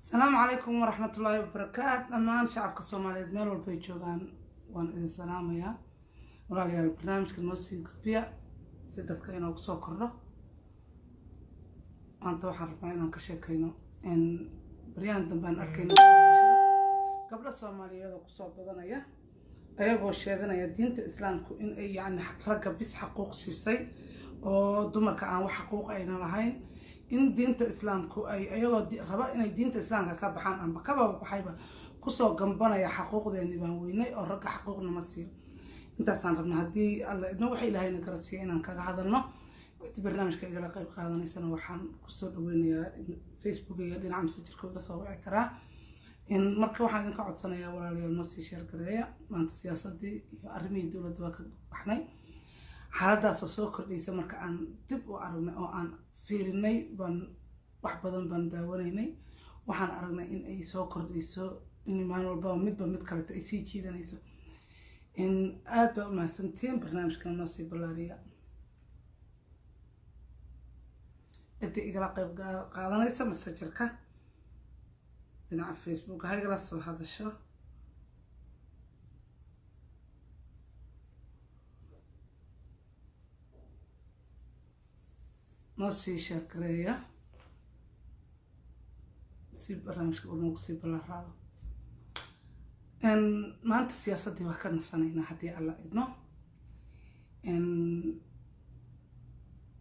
السلام عليكم ورحمة الله وبركاته. أمان شعبك الصومالي ميل والبيجوغان وان إذن سلام يا ورالي البرنامج كالموسي قطبية سيدتك إنو كسو كرلو أنت وحن ربعين أنك شاكينو إن بريان دنبان أركينو قبل الصومالي يدو كسو بدنايا أيagoo sheeganaya diinta islaamku in ay yani ragga bis xaquuq siisay oo dumarka aan wax xaquuq ayna lahayn in diinta islaamku ay ayagoo raba inay diinta islaamka ka baxaan amba ka baxayba ku soo gambanaya xaquuqdeeni baan weynay oo ragga xaquuqna ma siiyo intaasaan rabnaa haddii alla idna waxa ilaahayna garasiiya inaan kaga hadalno wixii barnaamijka igala qayb qaadanaysana waxaan kusoo dhaweynayaa Facebook iyo dhinaca messengerka iga soo wici karaa in marka waxaan idinka codsanayaa walaalayaal noo sii sheer gareeya maanta siyaasadii iyo arrimihii dowladda waa ka baxnay xaaladaasoo soo kordhaysa marka aan dib u aragnay oo aan fiirinay baan wax badan baan daawanaynay waxaan aragnay in ay soo kordhayso in maalin walba midba mid kaleto ay sii jiidanayso in aad baa u mahadsantiin barnaamijkan noo sii ballaariya intii igala qayb qaadanaysa messengerka dhinaca Facebook ha igala soo hadasho noo sii sheer gareeya si barnaamijka uu noogu sii ballaaraado maanta siyaasaddii waa ka nasanaynaa haddii alla idno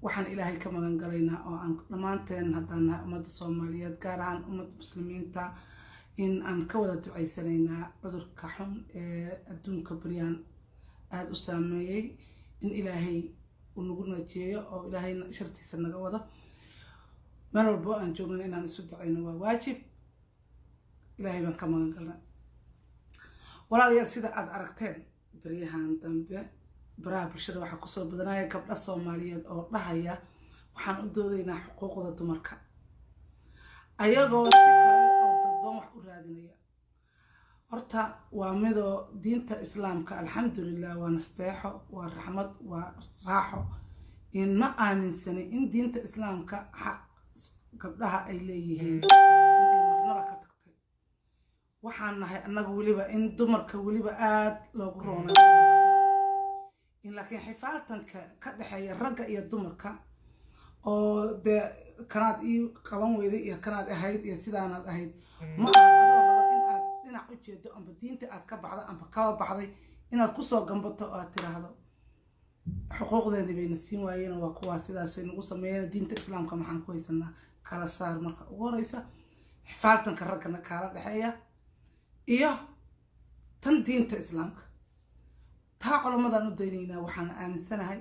waxaan ilaahay ka magan galaynaa oo aan dhammaanteen haddaan nahay ummadda Soomaaliyeed gaar ahaan ummadda muslimiinta in aan ka wada ducaysanaynaa cudurka xun ee adduunka baryaan aad u saameeyay in ilaahay uu nagu najeeyo oo ilaahay shartiisa naga wado meel walba aan joogno inaan isu ducayno waa waajib ilaahay baan ka magan galnay walaalayaal sida aad aragteen baryahan dambe baraha bulshada waxaa kusoo badanaya gabdha Soomaaliyeed oo dhahaya waxaan u doodaynaa xuquuqda dumarka ayagoo si kale oo dadban wax u raadinaya horta waa midoo diinta islaamka alxamdulillah waa nasteexo waa raxmad waa raaxo in ma aaminsani in diinta islaamka xaq gabdhaha ay leeyihiin inay marnaba ka tagtay waxaan nahay annaga weliba in dumarka weliba aad loogu roonaa in laakiin xifaaltanka ka dhaxeeya ragga iyo dumarka oo de kanaad ii qaban weyday iyo kanaad ahayd iyo sidaanaad ahayd ma aha in aad dhinac u jeedo amba diinta aad ka baxda amba kaba baxday inaad kusoo gambato oo aad tiraahdo xuquuqdeeni bayna siin waayeen waa kuwaa sidaasay nagu sameeyeen diinta islaamka maxaan ku haysanaa kala saar marka ugu horeysa xifaaltanka raggana kaala dhaxeeya iyo tan diinta islaamka taa culamadan u daynaynaa waxaan aaminsanahay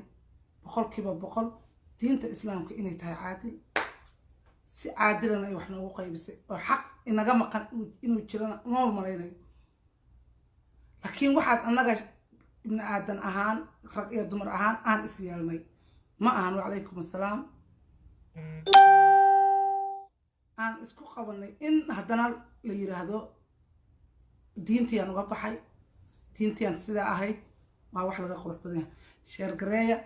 100% diinta islaamka inay tahay caadil si caadilana ay wax noogu qaybisay oo xaq inaga maqan inuu jirana uma malaynayo laakiin waxaad annaga ibn aadan ahaan rag iyo dumar ahaan aan is yeelnay ma ahan wacalaykum assalaam aan isku qabanay in haddana la yiraahdo diintiyan uga baxay diintiyan sida ahayd waa wax laga qurux badan yahay sheer gareeya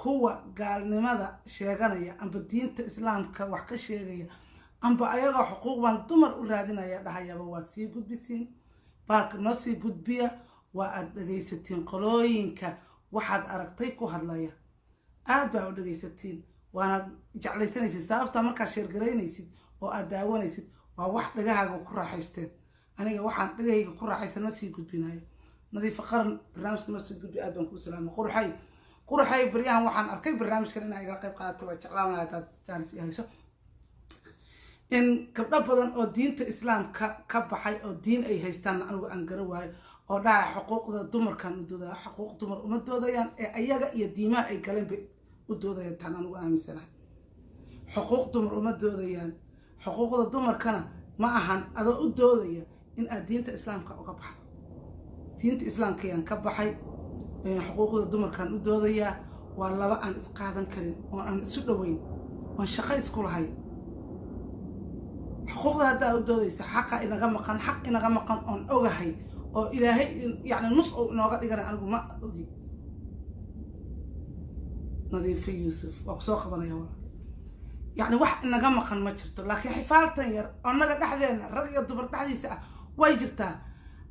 kuwa gaalnimada sheeganaya amba diinta islaamka wax ka sheegaya amba ayaga xuquuq baan dumar u raadinaya dhahayaba waa sii gudbisiin baalka noo sii gudbiya waa aad dhagaysatiin qolooyinka waxaad aragtay ku hadlaya aad baa u dhagaysatiin waana jeclaysanaysid sababta markaa sheer gareynaysid oo aad daawanaysid waa wax dhagahaaga ku raaxaysteen aniga waxaan dhagahayga ku raaxaysan ma sii gudbinayo nadiif qaran barnaamijka noo sii gudbi aad baan ku salaamay qurxay baryahan waxaan arkay barnaamijkan in ay igala qayb qaadato waa jeclaan lahaa dad jaanis i hayso in gabdho badan oo diinta islaamka ka baxay oo diin ay haystaan anigu aan gara waayo oo dhaca xuquuqda dumarkan u doodaya xuquuq dumar uma doodayaan ee ayaga iyo diimaha ay galeen bay u doodayaan tan anigu aaminsanahay xuquuq dumar uma doodayaan xuquuqda dumarkana ma ahan adoo u doodaya in aad diinta islaamka uga baxdo diinta islaamka ayaan ka baxay xuquuqda dumarkan u doodayaa waa laba aan is qaadan karin oo aan isu dhaweyn oo shaqo isku lahay xuquuqda hadda u doodaysa xaq inaga maqan oon ogahay oo ilaahay yani nus oo inooga dhigana anigu ma ogi nadiif yuusuf waa ku soo qabanaya walaal يعني واحد نجا مقن ما جرتو لكن حفالتن ير أننا دحدينا رجع دبر دحدي ساعة واجرتها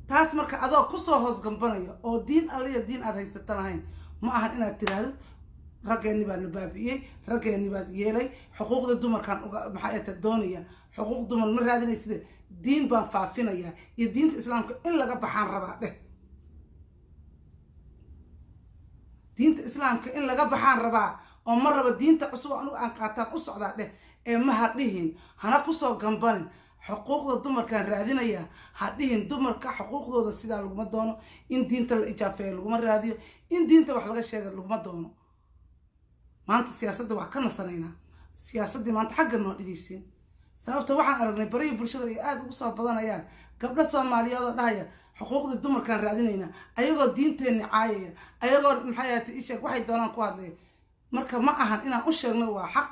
taas marka adoo ku soo hoos gambanaya oo diin aliya diin aad haysatanahayn ma ahan inaad tiraahdo raggeeni baa la baabiyay raggeeni baa yeelay xuquuqda dumarkan maxay ay doonaya xuquuq dumar ma raadinaysid diin baan faafinaya iyo diinta islaamka in laga baxaan rabaa dheh diinta islaamka in laga baxaan rabaa oo ma raba diinta cusub anigu aan qaataan u socdaa dheh ee ma hadhihin hana ku soo gambanin xuquuqda dumarkan raadinaya hadhihin dumarka xuquuqdooda sida laguma doono in diinta la ijaafeeyo laguma raadiyo in diinta wax laga sheego laguma doono maanta siyaasadda wax ka nasanayna siyaasadda maanta xagga noo dhigaysiin sababta waxaan aragnay bariga bulshada ay aad ugu soo badanayaan gabdho Soomaaliyeed oo dhahaya xuquuqda dumarkan raadinayna ayagoo diinteena caayaya ayagoo maxay ahayd isheeg waxay doonaan ku hadlay marka ma ahan inaan u sheegno waa xaq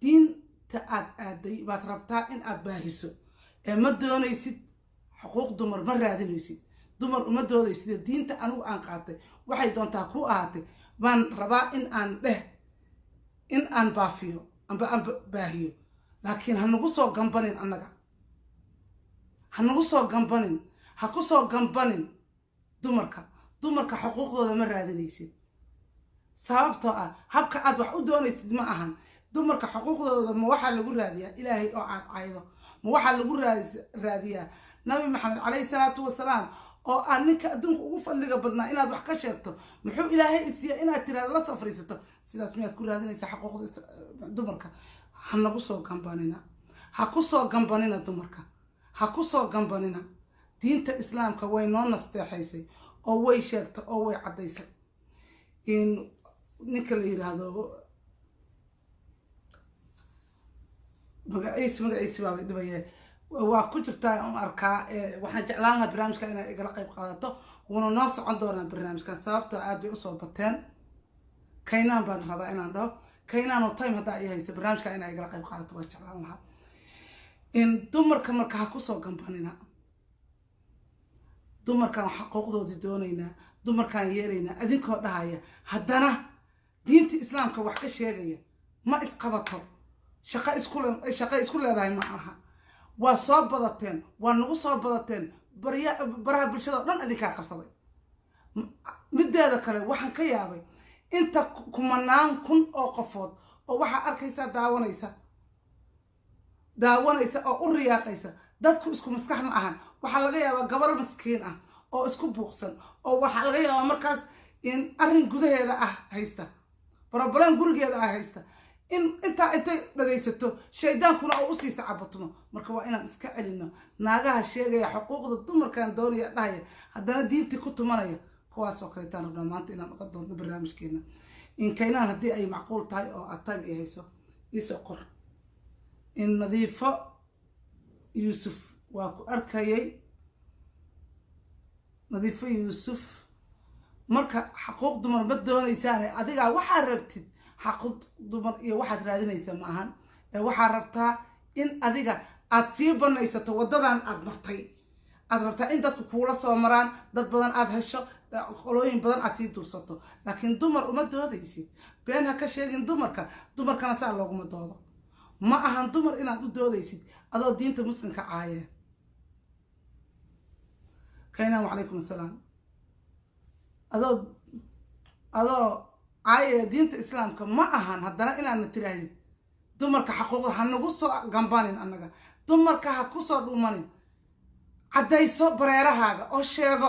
diinta aad aaday baad rabtaa in aad baahiso ee ma doonaysid xuquuq dumar ma raadinaysid dumar uma doodaysid diinta anigu aan qaatay waxay doontaa ku ahaatay baan rabaa in aan baafiyo amba aan baahiyo laakiin ha nagu soo gambanin annaga ha nagu soo gambanin ha ku soo gambanin dumarka xuquuqdooda ma raadinaysid sababtoo ah habka aad wax u doonaysid ma ahan dumarka xuquuqdooda ma waxa lagu raadiyaa ilaahay oo aad caydo ma waxa lagu raadiyaa nabi maxamed calayhi salaatu wasalaam oo aan ninka adduunka ugu fadliga badnaa inaad wax ka sheegto muxuu ilaahay isiya inaad tiraado la soo fariisato sidaas miyaad ku raadinaysaa xuquuqda dumarka ha nagu soo gambanina ha ku soo gambanina dumarka ha ku soo gambanina diinta islaamka way noo nasteexaysay oo way sheegtay oo way cadaysay in ninka la yiraahdo magaciisa baa dhibaya waa ku jirtaa aan arkaa waxaan jeclaan lahaa barnaamijka inaad igala qayb qaadato wuuna noo socon doonaa barnaamijkan sababtoo aad bay usoo bateen kaynaan baan rabaa inaan dhaho kaynaan oo time haddaa ay hayso barnaamijka inaad igala qayb qaadato waa jeclaan lahaa in dumarka marka ha kusoo gambanina dumarkan xuquuqdoodii doonaynaa dumarkan yeelaynaa adinkoo dhahaya haddana diinta islaamka wax ka sheegaya ma isqabato shaqo isku leedahay ma aha waa soo badateen waa nagu soo badateen baraha bulshada dhan adinkaa qabsaday mideeda kale waxaan ka yaabay inta kumanaan kun oo qofood oo waxaa arkaysaa daawanaysa oo u riyaaqaysa dadku isku maskax ma ahan waxaa laga yaabaa gabar maskiin ah oo isku buuqsan oo waxaa laga yaabaa markaas in arrin gudaheeda ah haysta problem gurigeeda ah haysta intay dhagaysato shaydaankuna oo u sii sacabatmo marka waa inaan iska celino naagaha sheegaya xuquuqda dumarkan doonaya dhahaya haddana diintii ku tumanaya kuwaas oo kale taan rabnaa maanta inaan uga doonno barnaamijkeena in kaynaan haddii ay macquul tahay oo aad time i hayso iisoo qor in nadiifo yuusuf waa ku arkayay nadiifo yuusuf marka xuquuq dumar ma doonaysaane adigaa waxaa rabtid حقود دمر إيه واحد رادين يسمعهن واحد ربطها إن أذيك أتصيب الناس توددان أدمرتي أدمرتها إن دتك كولا سومران دت بدن أدهشة خلوين بدن أسيد توسطه لكن دمر وما دوده يسيد بينها كشيء دمر كان سأل لهم دوده ما أهان دمر إن أدو دوده يسيد هذا الدين تمسكن كعاية كينا وعليكم السلام هذا عاية دينة الإسلام كما أهان هدنا إنا نتراهي دمرك حقوق هنقص جنبانين أنك دمرك حقوق دومانين عدا يسوع بريرها أو شيء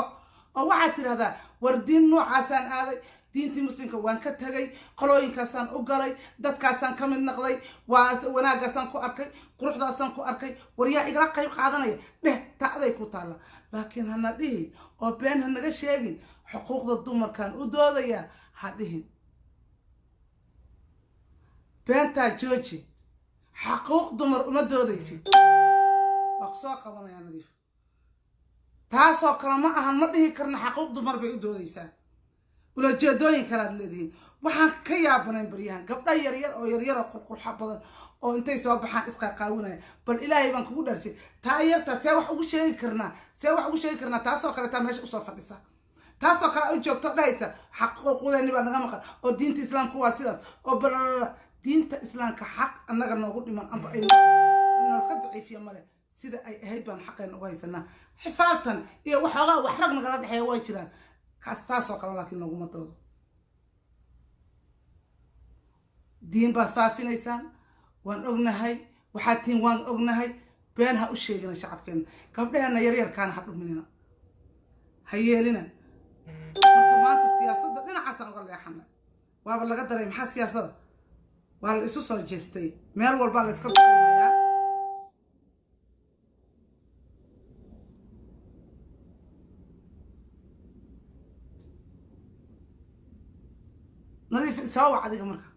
أو واحد هذا وردين نوع عسان هذا دينتي مسلم كوان كتجي قلوين كسان أقلي دت كسان كمل نقلي ونا كسان كو أركي قروح كسان كو أركي وريا إجراء قيم قادنا ده تعذي كتالا لكن هناديه أو بين هنجا شيء حقوق الدمر كان ودوذيا هذه بنتا جوجي حقوق دمر وما دوديسي وقصاق وانا يا نظيف تاسو كلام أهان ما به كرنا حقوق دمر بيدوديسان ولا جدوين كلا الذين waxaan ka yaabanayn baryahan gabdha yaryar oo qurqurxa badan oo intay soo baxaan isqa qaawinaya bal ilaahay baan kugu dharshay taayarta see wax ugu sheegi karnaa taasoo kale taa meesha u soo fadhisa taasoo kale u joogto dhaysa xaquuqdeeni baa naga maqan oo diinta islaamku waa sidaas oo diinta islaamka xaq annaga noogu dhiman amba ay noo ka daciifiya male sida ay ahayd baan xaqeen uga haysanaa xifaaltan iyo waxoogaa wax rag nagala dhexeeya way jiraan kaas saasoo kale laakiin nooguma doodo diin baad faafinaysaan waan ognahay waxaad tihiin waan ognahay been ha u sheegina shacabkeena gabdhaheenna yaryarkaana ha dhuminina ha yeelina marka maanta siyaasadda dhinacaasaan uga leexana waaba laga daray maxaa siyaasadda waa la isu soo jeestay meel walbaa la iska duqeynayaa nadiif soo wac adiga marka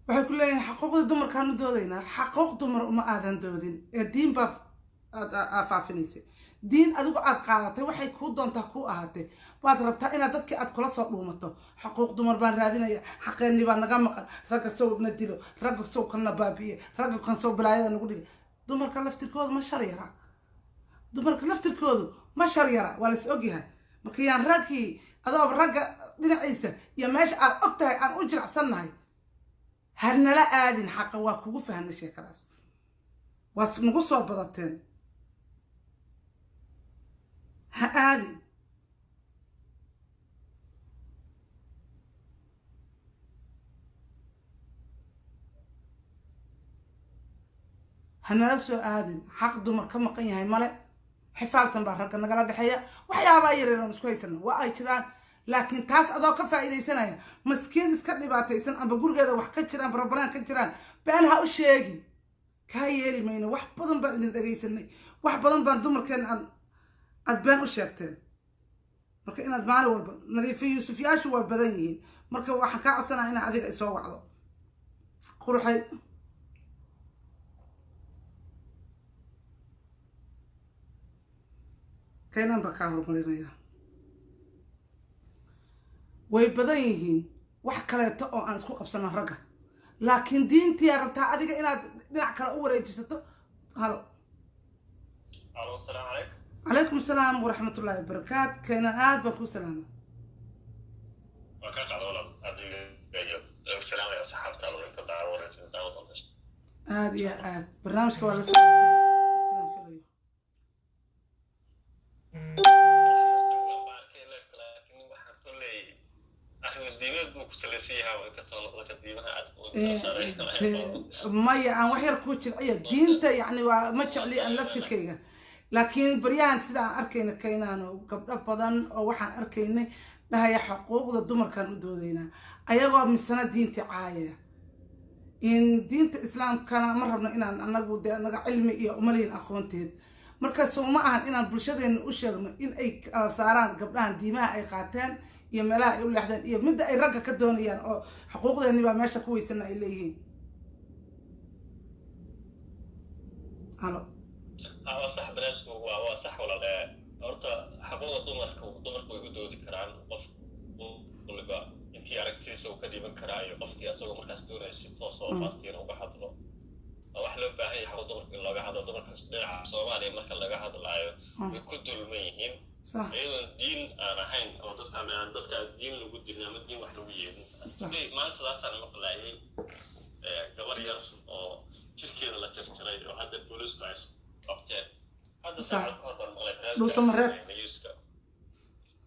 waxay ku leeyihiin xaquuqda dumarkaanu doodaynaa xaquuq dumar uma aadan doodin ee diin baa aad faafinaysay diin adigu aad qaadatay waxay kuu doontaa kuu ahaatee waad rabtaa inaad dadkii aad kula soo dhuumato xaquuq dumar baan raadinaya xaqeenni baa naga maqan ragga sow na dilo ragga sow kana baabi'iye ragga kan sow balaayada nagu dhigay dumarka laftirkoodu ma shar yara dumarka laftirkoodu ma shar yara waa lais ogyahay marka yaan raggii adooba ragga dhinaciisa iyo meesha aad og tahay aan u jiracsannahay harnala aadin xaqa waa kugu fahna sheekadaas waad nagu soo badateen ha aadin hanala soo aadin xaq dumar ka maqan yahay male xifaaltan baa ragga nagala dhexeeya waxyaabaa yareer aan isku haysana waa ay jiraan laakiin taas adoo ka faa'iidaysanaya maskiin iska dhibaataysan amba gurigeeda wax ka jiraan barabaraan ka jiraan been ha u sheegin kaa yeeli mayno wax badan baan idin dhagaysanay wax badan baan dumarkeen aad been u sheegteen marka inaad maalin walba nadiifa yuusufyaashu waa badan yihiin marka waxaan kaa codsanaa inaad adiga isoo wacdo quruxay keenan baa kaa horumarinaya way badan yihiin wax kaleeto oo aan isku qabsano ragga laakiin diintii rabtaa adiga inaad dhinac kale u wareejisato halo السلام عليكم. عليكم السلام ورحمة الله وبركاته كان عاد بكو سلامة وكان على ولد هذه السلام يا صحابة الله يتبع ورث من دعوة الله. عاد يا عاد برنامجك ولا سمعتي السلام فيليو مايا عن وحير كوتشل أيه دينته يعني ما تشعلي أن لفتكيها لكن بريان سيدا أركينا كينانو قبل بدن أو وحن أركينا لها حقوق الدمر كانوا دودينا أيوة من سنة دينتي عاية إن دينة الإسلام كان مرة إن أنا نقول ده أنا علمي إيه وملين أخوانتي مركز سو معهن إن البلشة إن أشياء إن أي صاران قبلها دماء أي قاتين يملا يقول لحد إيه مدة أي رجع كدونيان أو حقوق ده نبى ماشى كويس إنه إليه هلا صح برنامجك هو صح ولا لا؟ أرتا حقوق الضمر ويقولوا ذكران قف ولا بقى أنتي عرفتيس وكذي من كراي قف كي أسوق مركز دون شيء توصل فاستين وبحضره أو أحلم بهاي حقوق الضمر كل لقى هذا الضمر كسبنا سوالي مركز لقى هذا العيب يكدوا الميهم صح أيضا الدين أنا حين أو تسمع من عندك الدين اللي قد دينا الدين وحلوية صح ما أنت لا تعلم مقلعي كبرير أو تركيا لا تشتري وهذا البوليس بعيس أختار هذا ساعة الكهرباء المغرب لو سمرت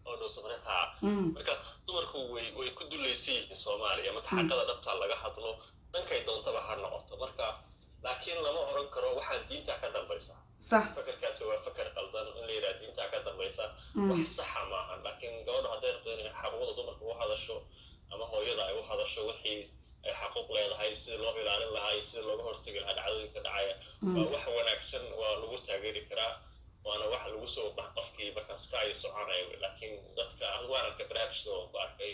أو لو سمرتها مركا دمرك ويكدوا اللي يسيه الصومالي أما تحقق دفتر لقى حطلو دنك يدون تبع هالنقطة مركا لكن لما هرن كرو واحد دين تأكد البيسا صح فكر كاسوا فكر قلدان اللي لا دين تأكد البيسا وحصحة معها لكن قولوا هذا يرضين حقوق دمرك وهذا الشو أما هو يضع وهذا الشو وحي حقوق leedahay هاي يصير لو ilaalin lahaa يصير looga hortagi lahaa dhacdooyinka dhacaya waa wax wanaagsan waa lagu taageeri karaa waana wax lagu soo bax qofkii markaas ka ay soconayo laakiin dadka ahwaanka barnaamijka oo ku arkay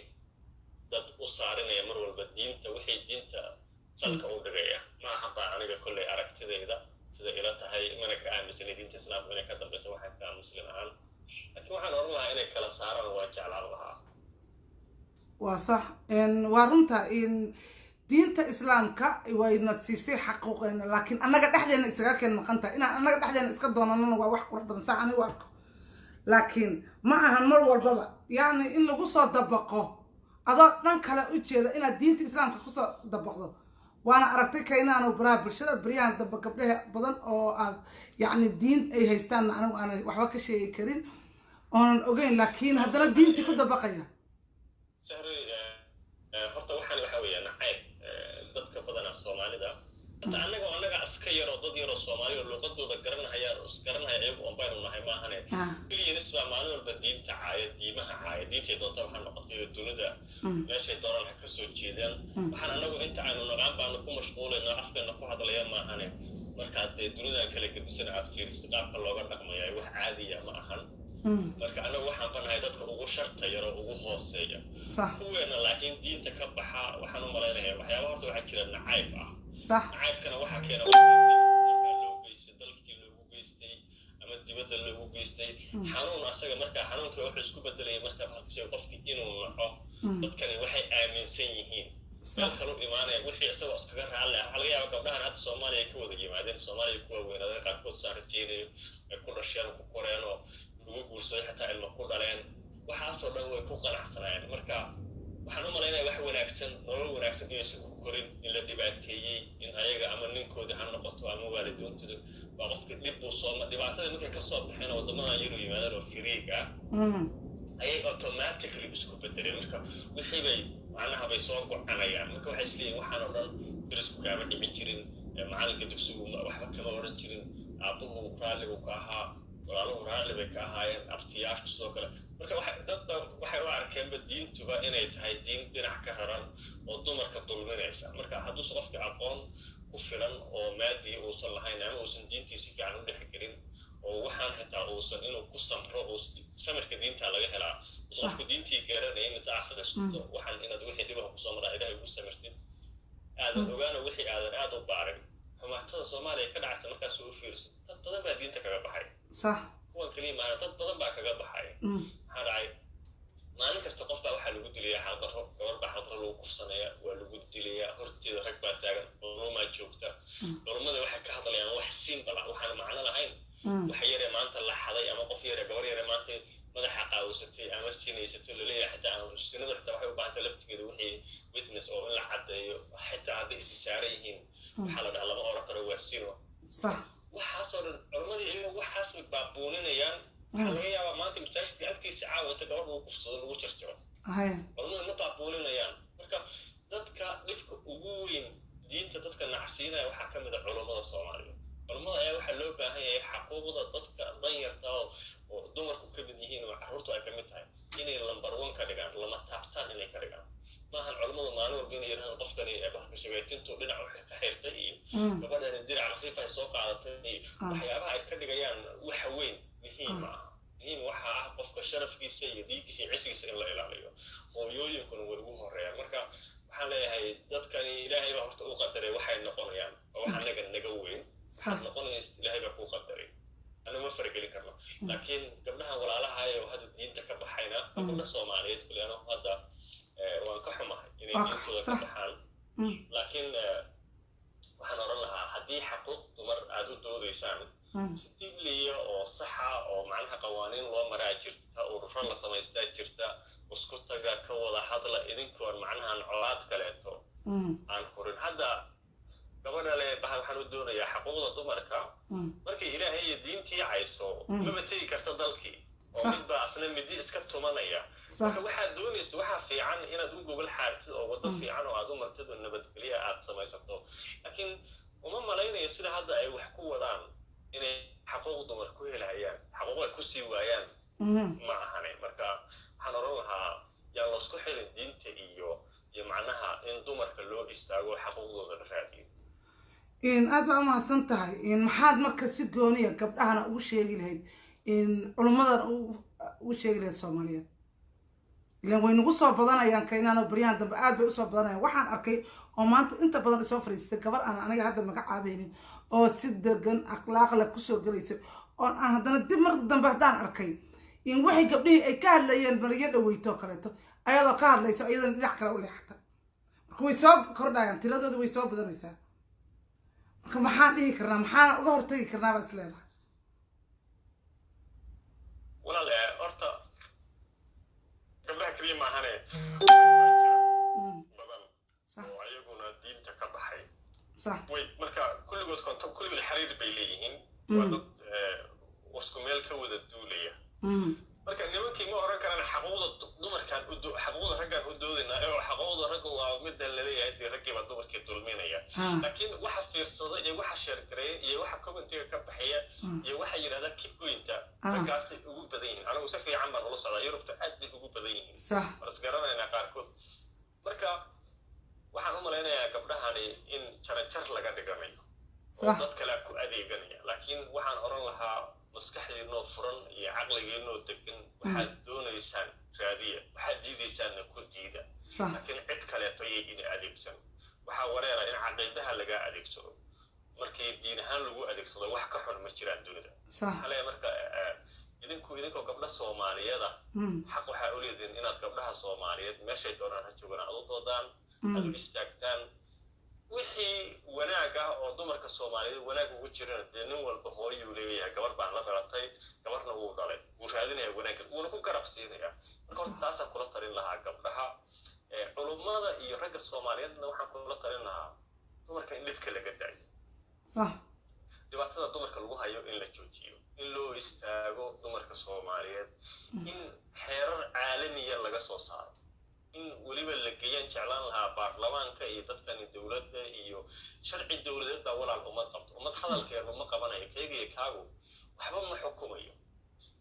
dad u saarinaya mar walba diinta wixii diinta salka u dhigaya ma hada aniga kulli aragtidayda sida ila tahay mana ka aaminsan diinta islaamka inay ka dambayso waxay ka muslim ahaan laakiin waxaan oran lahaa inay kala saaraan waa jeclaan lahaa waa sax in waa runta in diinta islaamka wayna siisay xaquuqeena laakiin annaga dhexdeena isaga keen maqanta inaan annaga dhexdeena iska doonanana waa wax qurux badan saa anigu arko laakiin ma ahan mar walbaba yacni in lagu soo dabaqo adoo dhan kale u jeeda inaad diinta islaamka kusoo dabaqdo وانا aragtay ka inaanu baraha bulshada bariyaan daba gabdhaha badan oo aad yani diin ay haystaan anigu aan waxba ka sheegi karin oon ogeyn laakiin haddana diintii ku dabaqaya sahri horta waxaan waxa weeyaan nacayb dadka badan Soomaalida anaga aska yaro dad yaro Soomaali oo luqadooda garanaya iyagu oo baynu nahay ma ahane kaliya nisba maalin walba diinta diimaha diinta doonta waxaan noqotay dunida meesha doonaan ka soo jeedaan waxaan anagu inta aanu naqaan baan ku mashquulayna afkana ku hadlayaan ma ahane marka dunida kale gadisan aad fiiristo qaabka looga dhaqmayo wax caadi ah ma ahan marka anagu waxaan banahay dadka ugu sharta yaro ugu hooseeya kuweena laakiin diinta ka baxa waxaan u maleynayaa waxyaabo horta waxa jira nacayb ah صح عيبكنا waxa keena loo geystay dalkii loogu geystay ama dibadda loogu geystay xanuun asaga marka xanuunka wuxuu isku bedelay marka halkii qofkii inuu naxo dadkani waxay aaminsan yihiin kaloo imaanaya wixii asagoo iskaga raali ah laga yaabo gabdhahan hadda Soomaaliya ka wada yimaadeen Soomaaliya kuwa weynada qaarkood saarjeedeen ku dhasheen ku koreen oo ugu guursaday xataa ilmo ku dhaleen waxaas oo dhan way ku qanacsanayeen marka waxaan u maleynayaa wax wanaagsan nolol wanaagsan inaysan ku korin in la dhibaateeyey in ayaga ama ninkooda ha noqoto ama waalidoontooda waa qofka dhib uu soo dhibaatada markay ka soo baxeen wadamada yaro yimaadeen oo firiiga ayay automatically isku bedeleen marka wixii bay macnaha bay soo gocanayaan marka waxay isleeyihiin waxaan oo dhan darisku kaama dhicin jirin macalinka dugsigu waxba kama oran jirin aabuhu raalligu ka ahaa walaaluhu raalli bay ka ahaayeen abtiyaashu sidoo kale marka waxay u arkeen diintuba inay tahay diin dhinac ka raran oo dumarka dulminaysa marka hadduu qofka aqoon ku filan oo maadi uusan lahayn ama uusan diintiisa fiican u dhexgelin oo waxaan xitaa uusan inuu ku samro oo samirka diinta laga helaa qofka diintii garanaya in akhristo waxaan inaad wixii dhibaha ku soo maraa ilaahay ugu samirtid aadan ogaana wixii aadan aad u baarin xumaatada Soomaaliya ka dhacaysa markaas uu fiirso dad badan baa diinta kaga baxay صح kuwa kaliya dad badan baa kaga baxay haray maalin kasta qof baa waxa lagu dilayaa xaqdarro gabar baa xaqdarro lagu kufsanaya waa lagu dilayaa horteeda rag baa taagan ma joogta dhulmada waxay ka hadlayaan wax simple ah waxaan macno lahayn waxa yare maanta la xaday ama qof yare gabar yare maanta madaxa qaawsatay ama sinaysatay la leeyahay xitaa sinada xitaa waxay u baahan laftigeeda wixii witness oo in la cadeeyo xitaa hadday is saaran yihiin waxa la dhahaa lama oran karo waa sino صح waxaasoo dhan culimadii iyagu waxaas bay baabuuninayaan waxaa laga yaabaa maanta masaajidka agtiisa caawata gabadha uu kufsado lagu jarjaro culimadu ma baabuuninayaan marka dadka dhibka ugu weyn diinta dadka nacsiinaya waxaa ka mid ah culimada Soomaaliya culimada ayaa waxaa loo baahan yahay xaquuqda dadka danyarta oo dumarku ka mid yihiin oo carruurtu ay ka mid tahay inay lambar 1 ka dhigaan lama taabtaan inay ka dhigaan maahan culimadu maalin walba inay yiraahdaan qofkani ee barka shaqaytintu dhinac wax ka xirtay iyo gabadhan dirac khafiif ay soo qaadatay waxyaabaha ay ka dhigayaan wax weyn muhiim ah waxa ah qofka sharafkiisa iyo diinkiisa iyo cisigiisa in la ilaaliyo hooyooyinkuna way ugu horeeyaan marka waxaan leeyahay dadkani ilaahay baa horta u qadaray waxay noqonayaan oo waxa naga weyn noqonaysa ilaahay baa ku qadaray أنا ما فرق لي كرنا لكن قبلها ولا لها هاي وهذا الدين تكبحينا قبل الصوماليات كلنا هذا وانكحمه يعني دين تكبحان لكن وحنا رنا حدي حقوق تمر عدو دوريسان ستيب لي أو صحة أو معناها قوانين ومراجرتها أو رفض سمايستها جرتها وسكوتها كولا حاضر إذن كون معناها عرات كلاتو عن قرن هذا gabadha le waxaan u doonayaa xaquuqda dumarka markay ilaahay diintii cayso ma tagi karto dalkii oo mid baa asna midi iska tumanaya waxa doonaysa waxa fiican inaad u gogol xaartid oo wada fiican oo aad u martid oo nabadgelyo aad samaysato laakiin uma malaynayo sida hadda ay wax ku wadaan inay xaquuq dumar ku helayaan xaquuq ay ku sii waayaan ma ahane marka waxaan oran lahaa yaa la isku xilin diinta iyo macnaha in dumarka loo istaago xaquuqdooda la raadiyo in aad baa mahadsan tahay in maxaad marka si gooniya gabdhahana ugu sheegi lahayd in culimadan ugu sheegi lahayd Soomaaliyeed ilaan way nagu soo badanayaan keenana bariyaan dambe aad bay u soo badanayaan waxaan arkay oo maanta inta badan soo fariistay gabar aan aniga hadda magacaabeeynin oo si degan akhlaaq leh ku soo galayso oo aan haddana dib mar dambe hadaan arkay in waxay gabdhihii ay ka hadlayeen bariyo dhaweyto kaleeto ayadoo ka hadlayso ayadana dhinac kale u leexata marka kuwii soo kordhayaan tiradooda way soo badanaysaa marka maxaan dhihi karnaa maxaan uga hortagi karnaa baad is leedahay walaal horta gabdhaha kaliya maahane badan oo ayaguna diinta ka baxay صح way marka kulligood xiriir bay leeyihiin waa dad isku meel ka wada duulaya marka nimankii ma oran karaan xaquuqda dumarkan xaquuqda raggan u doodayna ee xaquuqda ragga waa mid la leeyahay ragga ba dumarkii dulminaya laakiin waxa fiirsada iyo waxa sheergareey iyo waxa commentiga ka baxaya iyo waxa yiraahdaa kibgoynta raggaas ugu badan yihiin anigu si fiican baan ula socdaa Yurubta aad bay ugu badan yihiin صح bas garanayna qaarkood marka waxaan u maleynayaa gabdhahani in jarajar laga dhiganayo oo dad kale ku adeeganaya laakiin waxaan oran lahaa maskaxdiinoo furan iyo caqligiinoo degan waxaad doonaysaan raadiya waxaad diidaysaan ku diida laakiin cid kaleeto ayay idin adeegsan waxaa wareera in caqiidaha laga adeegsado markii diin ahaan lagu adeegsado wax ka xun ma jiraan dunida hale marka idinkoo gabdha Soomaaliyeed xaq waxaa u leedahay inaad gabdhaha Soomaaliyeed meeshay doonaan ha joogaan aad u doodaan aad u istaagtaan wixii wanaag ah oo dumarka Soomaaliyeed wanaag ugu jiraan nin walba hooyuu leeyahay gabar baan la dhalatay gabarna wuu dhalay wuu raadinayaa wanaag uuna ku garab siinayaa marka taasaan kula talin lahaa gabdhaha culumada iyo ragga Soomaaliyeedna waxaan kula talin lahaa dumarka in dhibka laga daayo صح dhibaatada dumarka lagu hayo in la joojiyo in loo istaago dumarka Soomaaliyeed in xeerar caalamiya laga soo saaro in waliba la geeyaan jeclaan lahaa baarlamaanka iyo dadkan dawladda iyo sharci dawladeed baa walaal ummad qabto ummad hadalkeedu ma qabanayo keegay kaagu waxba ma xukumayo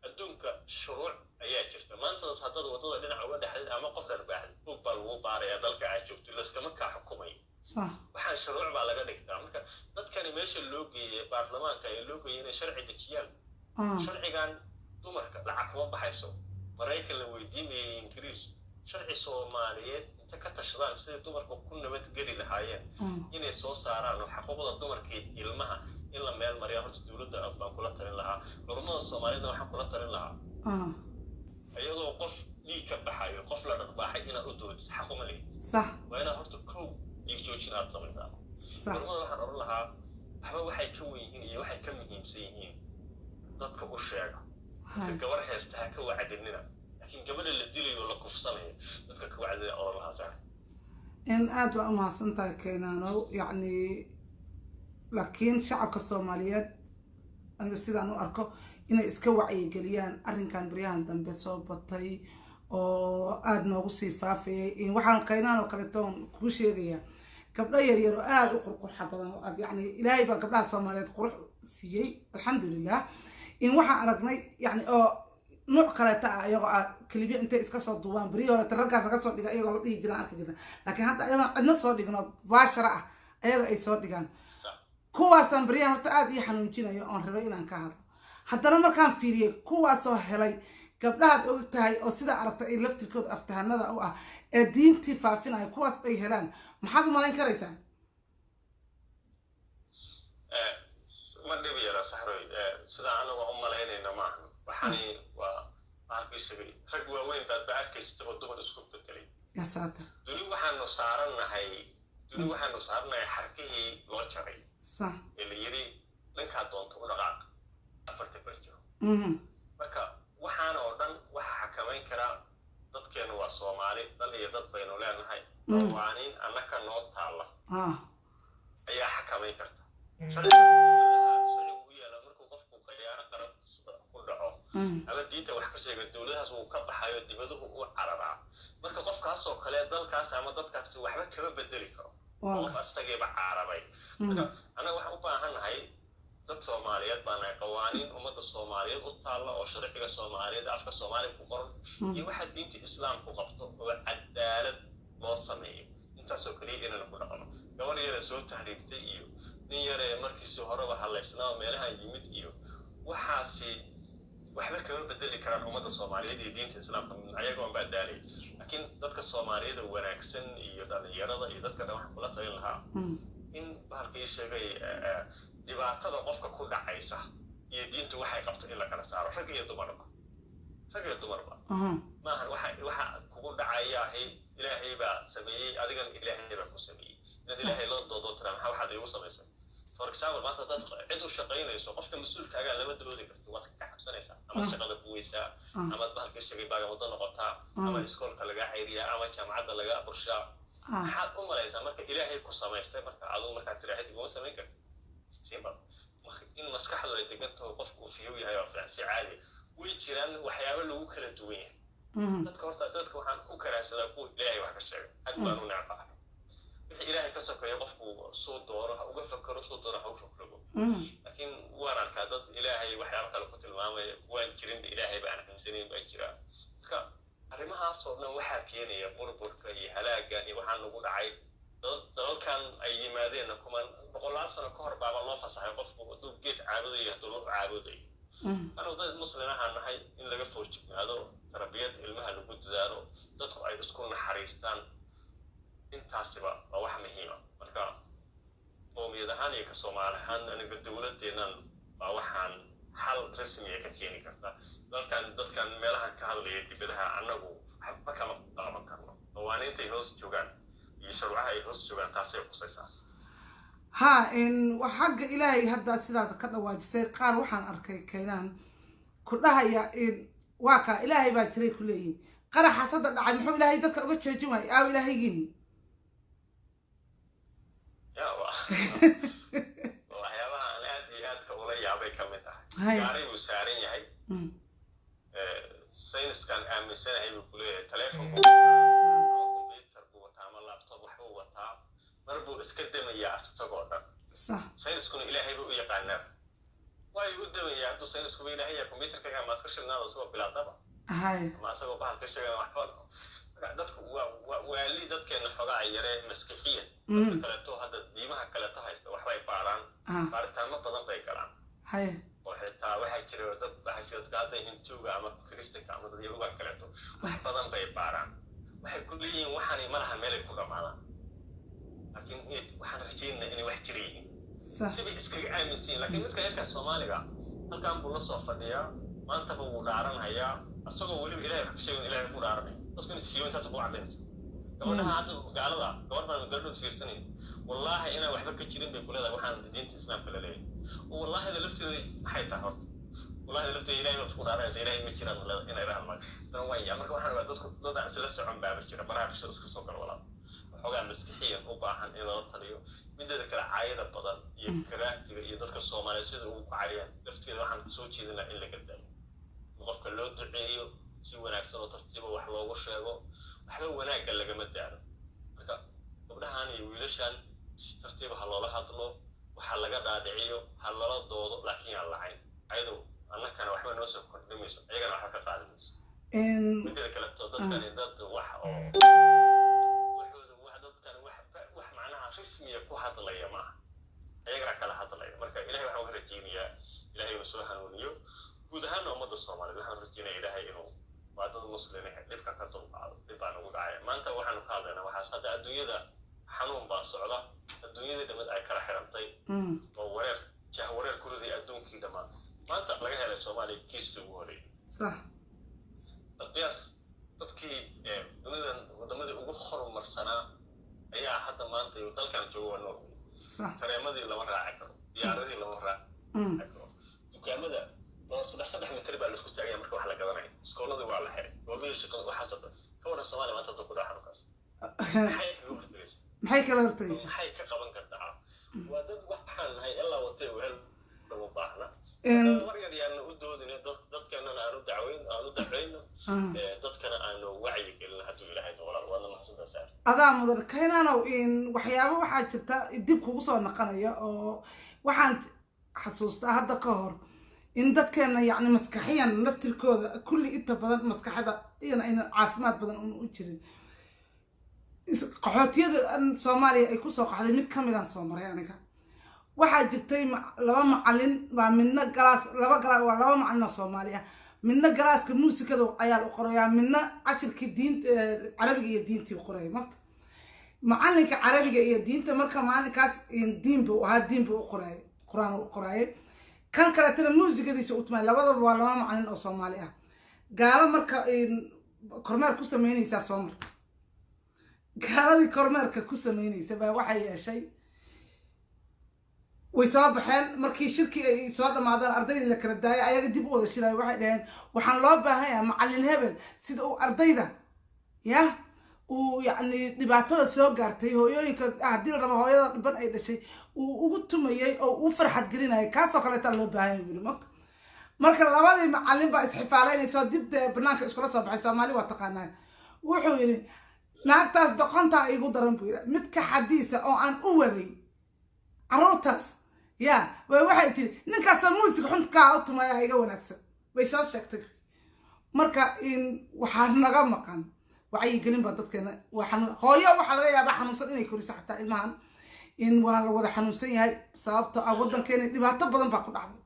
adduunka shuruuc ayaa jirta maanta haddii wadada dhinaca uga dhaxay ama qof darbaaxay uu bal uu baaraya dalka ay joogto la iskama ka xukumayo صح waxaan shuruuc baa laga dhigtaa marka dadkani meesha loo geeyay baarlamaanka ay loo geeyay inay sharci dejiyaan sharcigan dumarka lacag kuma baxayso Mareykan la weydiinayay Ingiriis sharci Soomaaliyeed inta ka tashadaan sidii dumarku ku nabad geli lahaayeen inay soo saaraan xuquuqda dumarka iyo ilmaha in la meel mariyo horta dawladda baan kula talin lahaa culimada Soomaaliyeed waxaan kula talin lahaa ayadoo qof dhiig ka baxayo qof la dharbaaxay inaad u doodid xaq uma leeyahay صح waa inaad horta kow dhiig joojinaad samaysaa صح culimada waxaan oran lahaa waxba waxay ka weyn yihiin iyo waxay ka muhiimsan yihiin dadka u sheega gabar heesta ha ka wacdinina laakiin gabadha la dilayo la kufsanayo dadka ka wacdinaya oran lahaa sax in aad waa mahadsantahay keenaano yacni laakiin shacabka Soomaaliyeed aniga sidaan u arko inay iska wacyigeliyaan arrinkan baryahan dambe soo batay oo aad noogu sii faafayay in waxaan keenaano kale toon ku sheegayaa gabdho yar oo aad u qurqurxa badan oo aad yacni ilaahay baa gabdhaha Soomaaliyeed qurux siiyay alxamdulillah in waxaan aragnay yacni oo nooc kale ta ayagoo kaliya intay iska soo duubaan bariyo hore ragga laga soo dhigay ayagoo la dhihi jiraan arki jirnaa laakiin hadda ayagoo cidna soo dhigno baashara ah ayaga ay soo dhigaan kuwaasaan bariyahan horta aad ii xanuunjinayo oon rabay inaan ka hadlo haddana markaan fiiriyey kuwaasoo helay gabdhahaad og tahay oo sidaa aragta ay laftirkooda aftahanada u ah ee diintii faafinaya kuwaas ay helaan maxaad u malayn karaysaa ma dhibi yara saxroy sida anagu u malaynayna maaha waxani waa arkaysigay rag waaweyn baad ba arkaysid oo dumar isku bedelay ya saatar duni waxaanu saaranahay xarkihii loo jaray صح اللي يري لنك هادون تقولق أفرت برجو marka waxaan oo dhan waxa xakameyn kara dadkeenu waa Soomaali dal iyo dad baynu leenahay waanin annaka noo taala ayaa xakameyn karta sharcigu yaala markuu qofku khiyaano qaran ku dhaco ama diinta wax ka sheegay dawladahaas uu ka baxayo dibaduhu u cararaa marka qofkaas oo kale dalkaas ama dadkaas waxba kama bedeli karo qof astageeba carabay marka anaga waxaan u baahanahay dad Soomaaliyeed baan ay qawaaniin ummadda Soomaaliyeed u taala oo sharciga Soomaaliyeed afka Soomaaliyeed ku qoran iyo waxa diinta Islaamku qabto oo cadaalad loo sameeyo intaas oo kaliya inaan ku dhaqano gabar yar soo tahriibtay iyo nin yar markiisii horeba haleysnaa meelaha yimid iyo waxaasi waxba kama bedeli karaan ummadda Soomaaliyeed iyo diinta Islaamka ayaga oo badaalay laakiin dadka Soomaaliyeed wanaagsan iyo dhalinyarada iyo dadka wax kula talin lahaa in bahalkii sheegay dhibaatada qofka ku dhacaysa iyo diintu waxay qabto in la kala saaro rag iyo dumarba ragga dumarba maahan waxa kugu dhacaya ilaahay baa sameeyay adigan ilaahay baa ku sameeyay dad ilaahay loo doodo tira maxaa waxaad igu samaysay for example maanta dad cid u shaqaynayso qofka mas'uulkaaga lama doodi karto waad ka xabsanaysaa ama shaqada ku weysaa ama bahalka shaqay baaga wada noqotaa ama iskoolka laga cayriyaa ama jaamacadda laga burshaa maxaad u malaysaa marka ilaahay ku samaystay marka aduu markaa tiraahid iguma samayn kartid simba in maskaxdu ay deganto qofku fiyo yahay oo fiican si caadi way jiraan waxyaabo lagu kala duwan yahay dadka horta dadka waxaan ku karaasada ku ilaahay wax ka sheegay had baan u nacaa wixii ilaahay ka sokeeyo qofku soo dooro ha uga fakaro soo dooro ha u fakaro laakiin waan arkaa dad ilaahay waxyaabo kale ku tilmaamay waan jirin ilaahay baan aaminsaneyn baa jira marka arrimahaas oo dhan waxaa keenaya burburka iyo halaaga iyo waxaan lagu dhacay dalalkan ay yimaadeen kuman boqolaal sano ka hor baaba loo fasaxay qofku hadduu geed caabudayo hadduu loo caabudayo anuu dad muslimiinaha nahay in laga foojignaado tarbiyad ilmaha lagu dadaalo dadku ay isku naxariistaan intaasiba waa wax muhiima marka qoomiyad ahaan iyo ka Soomaali ahaan aniga dawladeenan waa waxaan xal rasmi ah ka keeni karta dadkan meelaha ka hadlaya dibadaha anagu waxba kama qaban karno waan intay hoos joogaan iyo sharwaha ay hoos joogaan taasay qusaysaa ها إن وحق إلهي هذا سيدات كذا واجسي قار وحن أركي كينان كلها يا إن واقع إلهي باتري كليه قرا حسد عن حول إلهي ذاك أبغى شيء جماعي أو إلهي جيني يا واه يا واه أنا أدي كولا يا أبي كمتها قاري وسعرين يهاي ساينس كان أمي سنة هي بقوله تلفون كمبيوتر بوتعمل لابتوب وحوه مربو اسكدم يا استغودن صح ساينس كون الهي بو يقانا واي ودم يا دو ساينس كون الهي كمبيوتر كان ما اسكشنا سو بلا دبا هاي ما سو بحال كشغا waxba dadku waali dadkeena xogaa yare maskixiya kala to hada diimaha kala tahaysta waxbay baaraan baaritaano badan bay galaan هاي waxa waxa jira dad baxashada qaada hintuuga ama kristiga ama dad iyaga kala to wax badan bay baaraan waxay ku leeyihiin waxaan malaha meel ku dhamaadaan لكن waxaan rajeynaa inay wax jireen sibi iskaga aaminsan laakiin midka yarka Soomaaliga halkan buu la soo fadhiyaa maanta buu dhaaranaya asagoo waliba Ilaahay wax ka sheegay Ilaahay buu dhaaranay dadku isfiyo inta soo cadeys gabadha hadda gaalada gabadhan gabadhu fiirsanay wallahi ina waxba ka jirin bay kulada waxaan diinta islaamka la leeyahay wallahi lafteeda maxay tahay horta wallahi lafteeda Ilaahay wuxuu dhaaranay Ilaahay ma jiraan inay raahmaan tan way marka waxaan dadku dad isla socon baa jira baraabsho iska soo gal walaal xogaa maskixiyan u baahan in loo taliyo midda kale caayada badan iyo karaahtiga iyo dadka Soomaaliyeed sida uu ku caayaan lafteeda waxaan soo jeedinaa in la gadaayo qofka loo duceeyo si wanaagsan oo tartiib wax loogu sheego waxba wanaag lagama daaro marka gabdhahan iyo wiilashan si tartiib ah loola hadlo waxa laga dhaadhiciyo hal lala doodo laakiin aan lahayn ayadu annakana waxba noo soo kordhimayso ayagana waxa ka qaadayso midda kale dadkan dad wax oo رسمي كوحد الله يا ما أيقرأ كلا حد الله مركا إلهي وحنا ورجينيا إلهي مسوها نونيو جودهان ومد الصومال وحنا رجينا إلهي إنه بعض المسلمين لبكا كتب بعض لبنا وقعي ما أنت وحنا قاضينا وحاسد الدنيا ده حنون باصعدة الدنيا ده مد أكره حرمتي وورير جهورير كردي الدون كده ما أنت لقيها للصومالي كيس كبوري صح القياس تذكي دنيا ودمدي أبخر مرسنا ayaa hadda maanta iyo dalkan joogo noo صح tareemadii lama raaci karo diyaaradii lama raaci karo dukaamada oo 3 mitir baa la isku taagay marka wax la gadanayo iskoolada waa la xiray goobaha shaqada waxa soo ka wada Soomaaliya maanta dadku dhaxal kaas maxay kala hortaysaa maxay ka qaban kartaa waa dad waxaan nahay ilaa watay weel lagu baahna wariyad yaan u doodin dadkana aanu dacweyn dadkana aanu wacyi gelin haduu Ilaahay walaal mahadsan saar adaa mudar keenano in waxyaabo waxa jirta dib kugu soo naqanaya oo waxaan xasuustaa hadda ka hor in dadkeena yacni maskaxiyan naftirkooda kulli inta badan maskaxda iyana in caafimaad badan u jirin qaxootiyada Soomaaliya ay ku soo qaxday mid kamid ah Soomaaliya aniga waxaa jirtay laba macallin baa midna galaas laba macallin oo Soomaaliya midna galaaska muusikada ayaa u qoraya midna cashirka diinta Carabiga iyo diinta u qoraya marka macallinka Carabiga iyo diinta marka maalinkaas diin buu u qoray Quraan u qoray kan kale tan muusikadiisa u tumay labadaba waa laba macallin oo Soomaali ah gaalo marka kormeer ku sameynaysaa soo marta gaaladii kormeerka ku sameynaysa baa waxay yeeshay way soo baxeen markii shirkii ay soo dhamaadeen ardaydii la kala daayay ayaga dib u wada shiraayo waxay dhaheen waxaan loo baahan yahay macallin hebel sida uu ardayda ya uu yacni dhibaatada soo gaartay hooyooyinka haddii la rabo hooyada dhiban ay dhashay uu ugu tumayay oo u farxad gelinayay kaasoo kaleetaa loo baahan yahay yiri marka labadii macallin baa isxifaalaynayso dib banaanka iskula soo baxay Soomaali waa taqaanaa wuxuu yiri naagtaas doqonta igu daran buu yiri mid ka xadiisa oo aan u waday caruurtaas ya waxay tiri ninkaas muusig xunka u tumaya iga wanaagsan way soo sheegtay marka in waxa naga maqan waxay gelin ba dadkeena waxaan hooyo waxa laga yaabaa xanuunsan inay koriso xataa ilmahan in waa la wada xanuunsan yahay sababtoo ah wadankeena dhibaato badan baa ku dhacday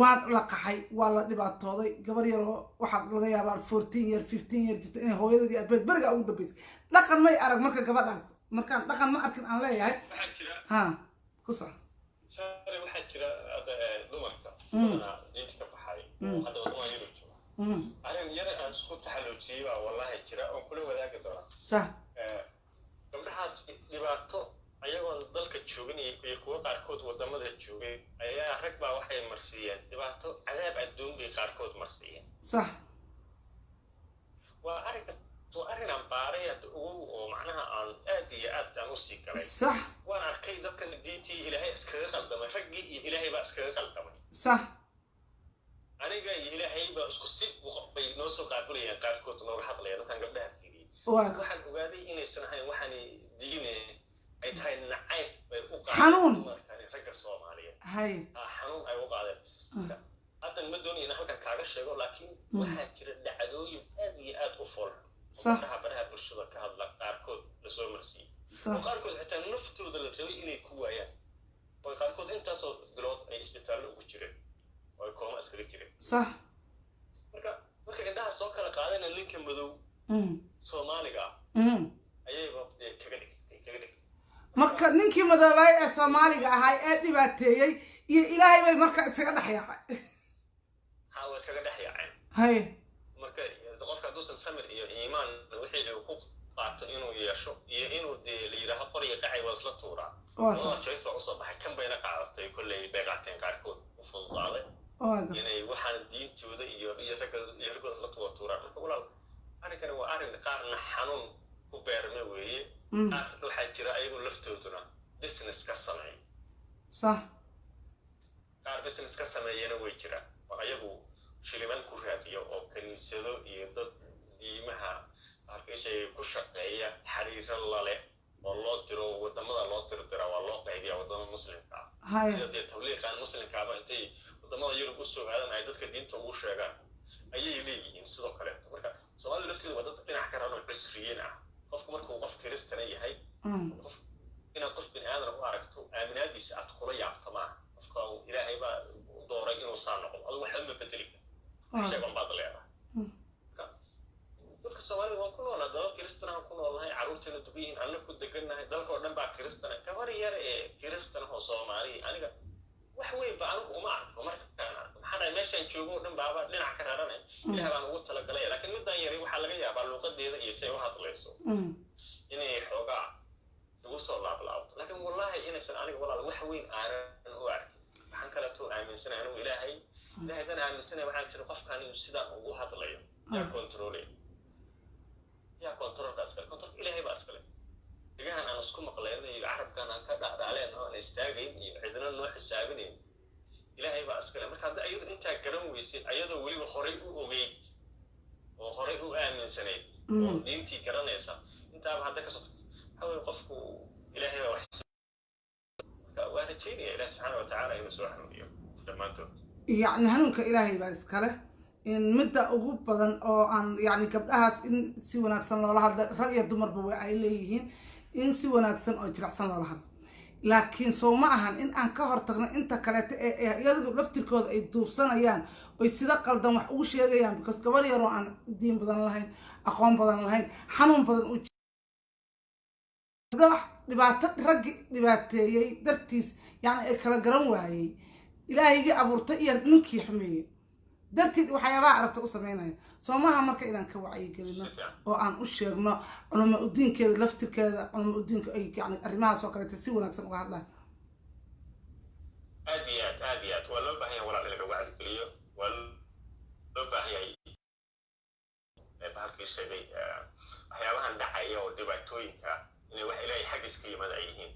waa la qaxay waa la dhibaatooday gabar yar waxa laga yaabaa 14 year 15 year jirta in hooyadii abeed bariga ugu dambeysay dhaqan may arag marka gabadhaas markaan dhaqan ma arkin aan leeyahay ha kusoo sare waxa jira dumarka diinta ka baxay hadda wadama yurub arin yar aan isku taxalluujiyay baa wallahi jira oo kula wadaagi doona صح gabdhahaas dhibaato ayagoo dalka joogin iyo kuwa qaarkood wadamada joogay ayaa rag baa waxay marsiiyeen dhibaato cadaab adduun bay qaarkood marsiiyeen صح waa arin aan baaray oo macnaha aan aad iyo aad aan u sii galay صح waan arkay dadkan diintii ilaahay iskaga qaldamay raggii iyo ilaahay baa iskaga qaldamay صح aniga iyo ilaahay baa isku si bay noo soo qaabilayaan qaarkood nooga hadlayaan dadkan gabdhaha fiiriyay waxaan ogaaday inaysan ahayn waxaan diine ay tahay nacayb bay u xanuun markaan ragga Soomaaliyeed hay xanuun ay u qaadeen hadda ma doonayo in halkan kaaga sheego laakiin waxaa jira dhacdooyin aad iyo aad u fol صح baraha bulshada ka hadla qaarkood la soo marsiiyay صح qaarkood xitaa naftooda la rabay inay ku waayaan oo qaarkood intaasoo bilood ay isbitaallo ugu jireen oo kooma iskaga jireen صح marka indhaha soo kala qaadana linka madow Soomaaliga ayayba kaga dhigtay marka ninkii madoobay ee Soomaaliga ahaa ee dhibaateeyay iyo ilaahay bay marka isaga dhaxyaacay hawa iskaga dhaxyaacay hay marka qofka duusan samir iyo iimaan wixii uu ku qaato inuu yeesho iyo inuu leeyahay qoriga qacay waa isla tuuraa oo choice waa soo baxay kan bayna qaadatay kulay beeqateen qaarkood u fududaaday inay waxaan diintooda iyo ragga isla tuuraan marka walaal arrinkan waa arrin qaarna xanuun ku beermay weeye waxaa jira ayagoo laftooduna business ka sameey صح qaar business ka sameeyana way jiraan oo ayagu shilimaan ku raadiyo oo kaniisado iyo dad diimaha halkaashay ku shaqeeya xiriir la leh oo loo diro wadamada loo tirtira waa loo qaybiya wadamada muslimka ah sida tawliiqan muslimka ah intay wadamada Yurub u soo aadan ay dadka diinta ugu sheegaan ayay leeyihiin sidoo kale marka Soomaaliya lafteedu waa dad dhinac ka raadin cusriyiin ah qofku markuu qof Kristaan yahay qof inaad qof bin aadan u aragto aaminaadiisa aad kula yaabto ma qofka ilaahay baa dooray inuu saan noqdo adigu waxa ma bedeli sheegan baad leedahay dadka Soomaaliyeed waa ku nool dalka Kristaan ku noolahay caruurteena dubiin anna ku deganahay dalka oo dhan baa Kristaan ka war yar ee Kristaan oo Soomaali aniga wax weyn baa anigu uma arko markaan maxaa meeshan joogo dhan baaba dhinac ka raaranay ilaahay baan ugu talagalay laakiin midaan yari waxa laga yaabaa luqadeeda iyo say u hadlayso inay xoogaa ugu soo laablaabto laakiin wallahi inaysan aniga walaal wax weyn aanan u arkin waxaan kala too aaminsanahay inuu ilaahay dan aaminsanahay waxaan jira qofkaan inuu sidaan ugu hadlayo yaa controlka askale control ilaahay baa askale deegaan aan isku maqleynay carabkan aan ka dhaadaaleen oo aan istaagayn iyo cidna noo xisaabinayn ilaahay baa askale marka hadda ayadu inta garan weysay ayadoo waliba horay u ogeyd oo horay u aaminsanayd oo diintii garanaysa inta hadda ka soo hawo qofku ilaahay baa wax waa rajeynaya ilaahay subhanahu wa ta'ala inuu soo xanuuniyo dhamaantood يعني هنوك إلهي بس كله إن مدة أجوب بدن أو عن يعني قبلها إن سوى نكسن الله هذا رأي الدمر بوي عليهن إن سوى نكسن أجرع سن الله هذا لكن سو معهن إن أنكهر تغنى أنت كلت يلقوا لفتر كود يدوسنا يان ويصدق قلدم وحوش يان بس كبر يرو عن دين بدن الله أقوام بدن الله حنون بدن أج دبعت رج دبعت درتيس يعني كلا جرام وعي إلهي أبورت يرنك يحمي darteed waxyaabaha aragta u sameynaya soomaha marka inaan ka wacyi gelino oo aan u sheegno culimo u diinkeeda laftirkeeda culimo u diinka ay yani arrimahaas oo kaleeta si wanaagsan uga hadlaan aad iyo aad waa loo baahan yahay walaal in laga wacdi geliyo waa loo baahan yahay bahalkii sheegay waxyaabahan dhacaya oo dhibaatooyinka inay wax ilaahay xaggiis ka yimaada ay yihiin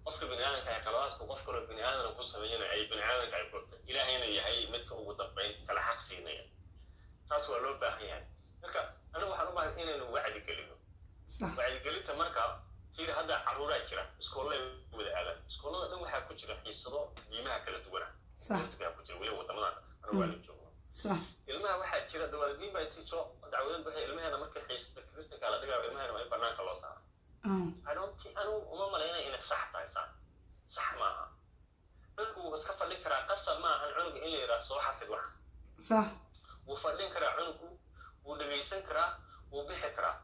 qofka biniaadanka ay qabaasku qof kale biniaadan ku sameeyana ay biniaadanka ay ilaahayna yahay midka ugu dambeyn kala xaq siinaya taas waa loo baahan yahay marka anigu waxaan u baahan inaynu wacdi gelino wacdi gelinta marka fiir hadda caruuraa jira iskoolada wada aadan iskoolada dhan waxaa ku jira xiisado diimaha kala duwana baa ku jira weli wadamadan anigu waa la joogo ilmaha waxaa jira dawaalidiin baa tiiso dacwadad waxay ilmaheena marka xiisada kristanka la dhigayo ilmaheena waa in banaanka loo saaro anu uma malaynaya inay sax tahay sax maaha cunugu wuu iska fadhin karaa qasab maahan cunuga in la yidhaha soo xafid wax صح وفردين كرا عنكو ودقيسن كرا وبيح كرا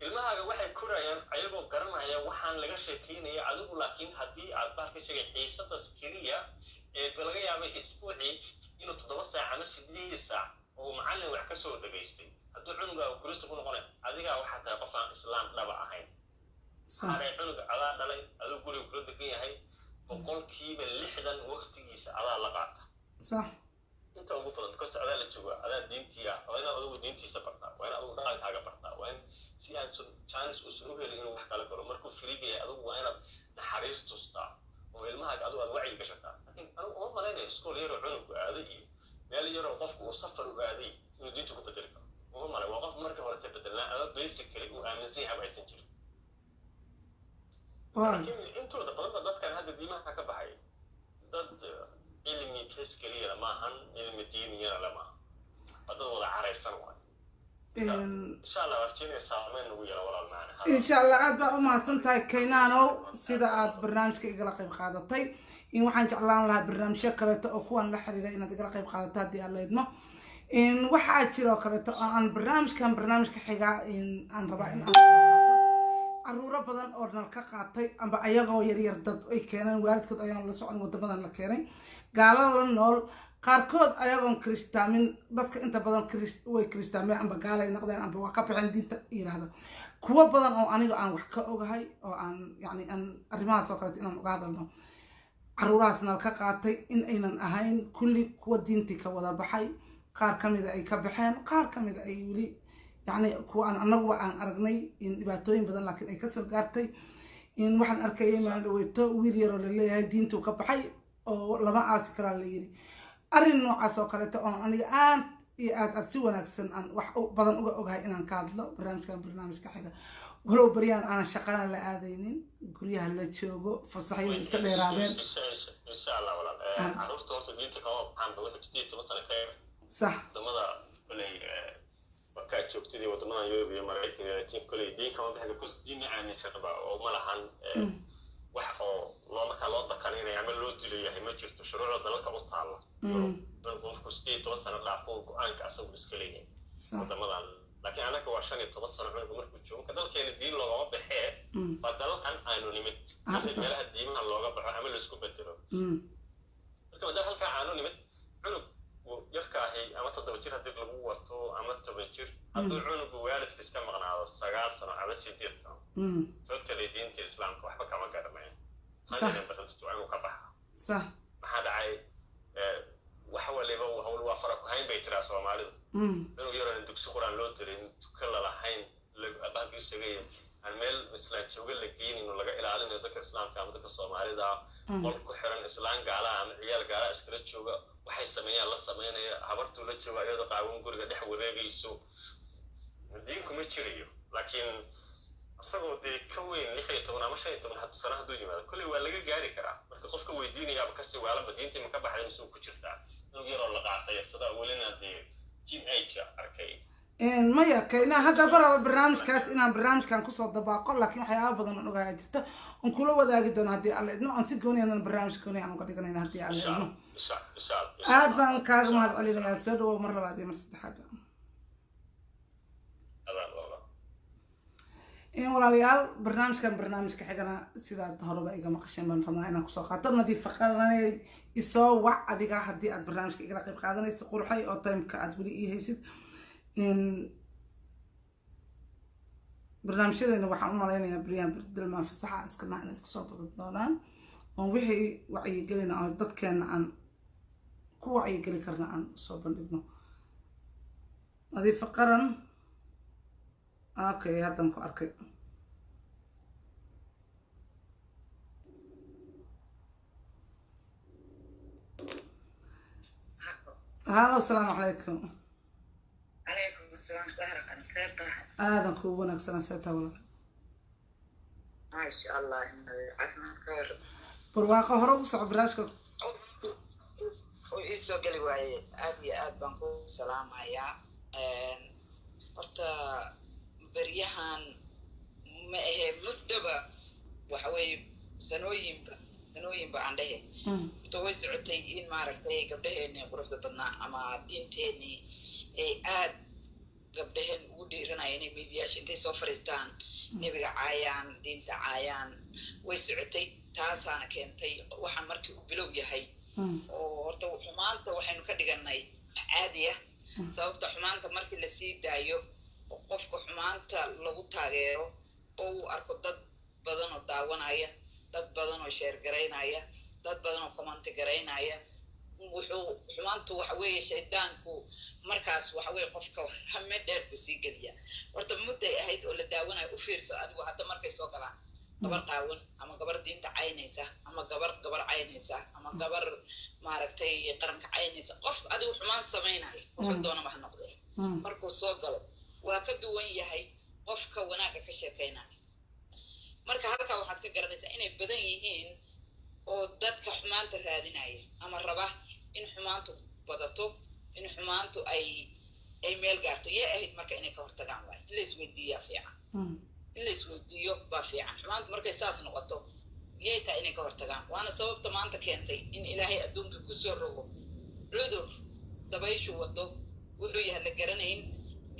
المها waxay korayaan ayagoo garanaya waxaan laga sheekeynay adigu laakiin hadii aad baarka sheegay xiisada kaliya ee laga yaabay isbuuci inuu 7 saac ama 8 saac oo macallin wax ka soo dhageystay haduu cunuga uu kristo ku noqonay adiga waxa tahay qof aan islaam dhaba ahayn saare cunuga ala dhalay adigu guriga ku degan yahay boqolkiiba 60 waqtigiisa ala la qaata صح inta ugu badan kasto adaa la jooga adaa diintiya waa inaad adigu diintiisa bartaa waa inaad adigu dhaqankaaga bartaa waa in si aad chance u soo helin inuu wax kala galo markuu firiigaya adigu waa inaad naxariis tustaa oo ilmahaaga adigu aad wacyi gashataa laakiin anigu uma malaynayo iskool yaroo cunugku aaday iyo meel yaroo qofku uu safar u aaday inuu diinta ku bedeli karo uma malay waa qof markii hore bedelnaa ama basically uu aaminsan yahay aysan jirin laakiin intooda badan dadkan hadda diimaha ka baxay dad علمي كيس كليا ما هن علم ديني أنا لما هذا وضع عريسان واحد إن شاء الله ورجينا سامين ويا ولا معنا إن شاء الله عاد بقى ما سنتي كينانو سيدا عاد برنامج كيقلا قيب قادتي إن وحن جعلان لها برنامج شكلته أكوان لحريرة إن تقلا قيب قادتها دي الله يدمه إن واحد شيء كلته عن برنامج كان برنامج كحاجة إن عن ربع إن عرورة بدن أورنال كقاطي أما أيقو يرير ضد أي كينان وارد كده أيام الله سبحانه وتعالى لكينين قالوا لنول قاركود أيقون كريستامين ضدك أنت بدن وي كريستامين أما قالوا ينقدر أما وقف عندي تأيير هذا كوا بدن أو أنا عن وحكة أوجهاي أو عن يعني أن الرماس وقالت إن قاعد لهم عروراسنا الكقاطي إن أين أهين كل كوا دينتك ولا بحي قار كم إذا أي كبحين قار كم إذا أي ولي يعني كوا أنا نقوى عن أرجني إن باتوين بدن لكن أي كسر قارتي إن واحد أركيه مع الويتو ويليرو اللي هي دينتو كبحي oo lama aasi kara la yiri arin noocaas oo kale oo aniga aad si wanaagsan aan wax badan uga ogahay inaan ka hadlo barnaamijka xiga walow bariyaan aan shaqana la aadaynin guryaha la joogo fasaxyo iska dheeraadeen insha Allah wala arurta horta diinta ka waxaan baa wixii 10 sano ka sax damada kulay marka joogtidii wadamada Yurub iyo Mareykanka tiin kulay diin kama bixin ku diin aaminsan oo ma lahan wax oo loo marka loo taqaninay ama loo dilayahay ma jirto shuruucda dalka u taalo qofku 10 sano dhaafo go'aanka asagu iska leeyahay wadamadan laakiin anaka waa 15 sano cunugu markuu joogo dalkeena diin looga baxee badalkan aanu nimid meelaha diimaha looga baxo ama la isku bedelo marka madal halka aanu nimid cunug yarkaahay ama 7 jir hadii lagu wato ama 10 jir hadduu cunugu waalidka iska maqnaado 9 sano ama 8 sano totally diinta islaamka waxba kama garanay hadana badan tuuco ka baxa صح maxaa dhacay waxa waliba hawl waa faraq hayn bay tiraa Soomaalidu inuu yaro dugsi quraan loo diray kala lahayn baaqi sheegay aan meel islaan jooga la geeynin laga ilaalinayo dadka islaamka ama dadka Soomaalida qol ku xiran islaan gaala ama ciyaal gaala iskala jooga waxay sameeyaan la sameeynaya habartu la jooga iyadoo qaawin guriga dhex wareegayso diinku ma jirayo laakiin asagoo de ka weyn 16 ama 15 hatta sano haduu yimaado kulli waa laga gaari karaa marka qofka weydiinaya ka sii waalaba diinta ma ka baxday mise ku jirtaa inuu yaro la qaatay sida walina de teenage arkay ما يكينا هذا برا برنامجكاس إن برنامجكان كوسو دباقة لكن حياة بدنا نقولها جدته ونقول وذا جدا هدي على إنه أنسي كوني أنا برنامج كوني أنا قد كنا هدي على إنه إن شاء الله عاد بنكار ما هذا علينا يا سيد ومرة بعدين مرسد حاجة إن ولا ليال برنامج كان برنامج كحجنا سيدا تهرب إيجا مقشين بنرمنا إنك سو خاطر نذيف فقرنا يسوع وعد إيجا حدي أد برنامج كإيجا قيب قادنا يستقول حي أو تايم كأد ولي إيه هيسد إن برنامج كذا إنه وحنا مالين يا بريان بدل ما في صحة أسكننا إن إسك صوب ضدنا ووحي وعي قلنا أو ضد كان عن كو وعي قلنا كرنا عن صوب ضدنا نذيف فقرنا اوكي هذا نكو اركي هلا السلام عليكم. عليكم السلام زهرة أنا خير طاحن. هذا نكو ونكسنا سيتا ولا ما شاء الله إنه عفنا خير. برواقة هرب صعب راجك. وإيسو قلي واي أدي أد بنكو سلام عيا. horta baryahan ma ahe muddaba waxa weeye sanooyinba aan dhehe horta way socotay in maaragtay gabdhaheenii quruxda badnaa ama diinteenii ay aad gabdhaheen ugu dhiiranaya inay miidiyaasha intay soo fadhiistaan nebiga caayaan diinta caayaan way socotay taasaana keentay waxaan markii uu bilow yahay oo horta xumaanta waxaynu ka dhiganay caadiya sababta xumaanta markii la sii daayo qofka xumaanta lagu taageero oo uu arko dad badan oo daawanaya dad badan oo share garaynaya dad badan oo comment garaynaya wuxuu xumaantu waxa weeye shaydaanku markaas waxa weeye qofka hame dheer ku sii geliya horta mudday ahayd oo la daawanayo u fiirso adigu hadda markay soo galaan gabar qaawan ama gabar diinta caynaysa ama gabar caynaysa ama gabar maaragtay qaranka caynaysa qof adigu xumaan samaynayo wuxuu doona ma noqday markuu soo galo waa ka duwan yahay qofka wanaaga ka sheekaynaya marka halka waxaad ka garanaysaa inay badan yihiin oo dadka xumaanta raadinaya ama raba in xumaantu badato in xumaantu ay meel gaarto yee ahayd marka inay ka hortagaan waay in la isweydiiyaa fiican in la isweydiiyo baa fiican xumaantu markay saas noqoto yey taa inay ka hortagaan waana sababta maanta keentay in ilaahay adduunka kusoo rogo cudur dabayshu wado wuxuu yahay la garanayn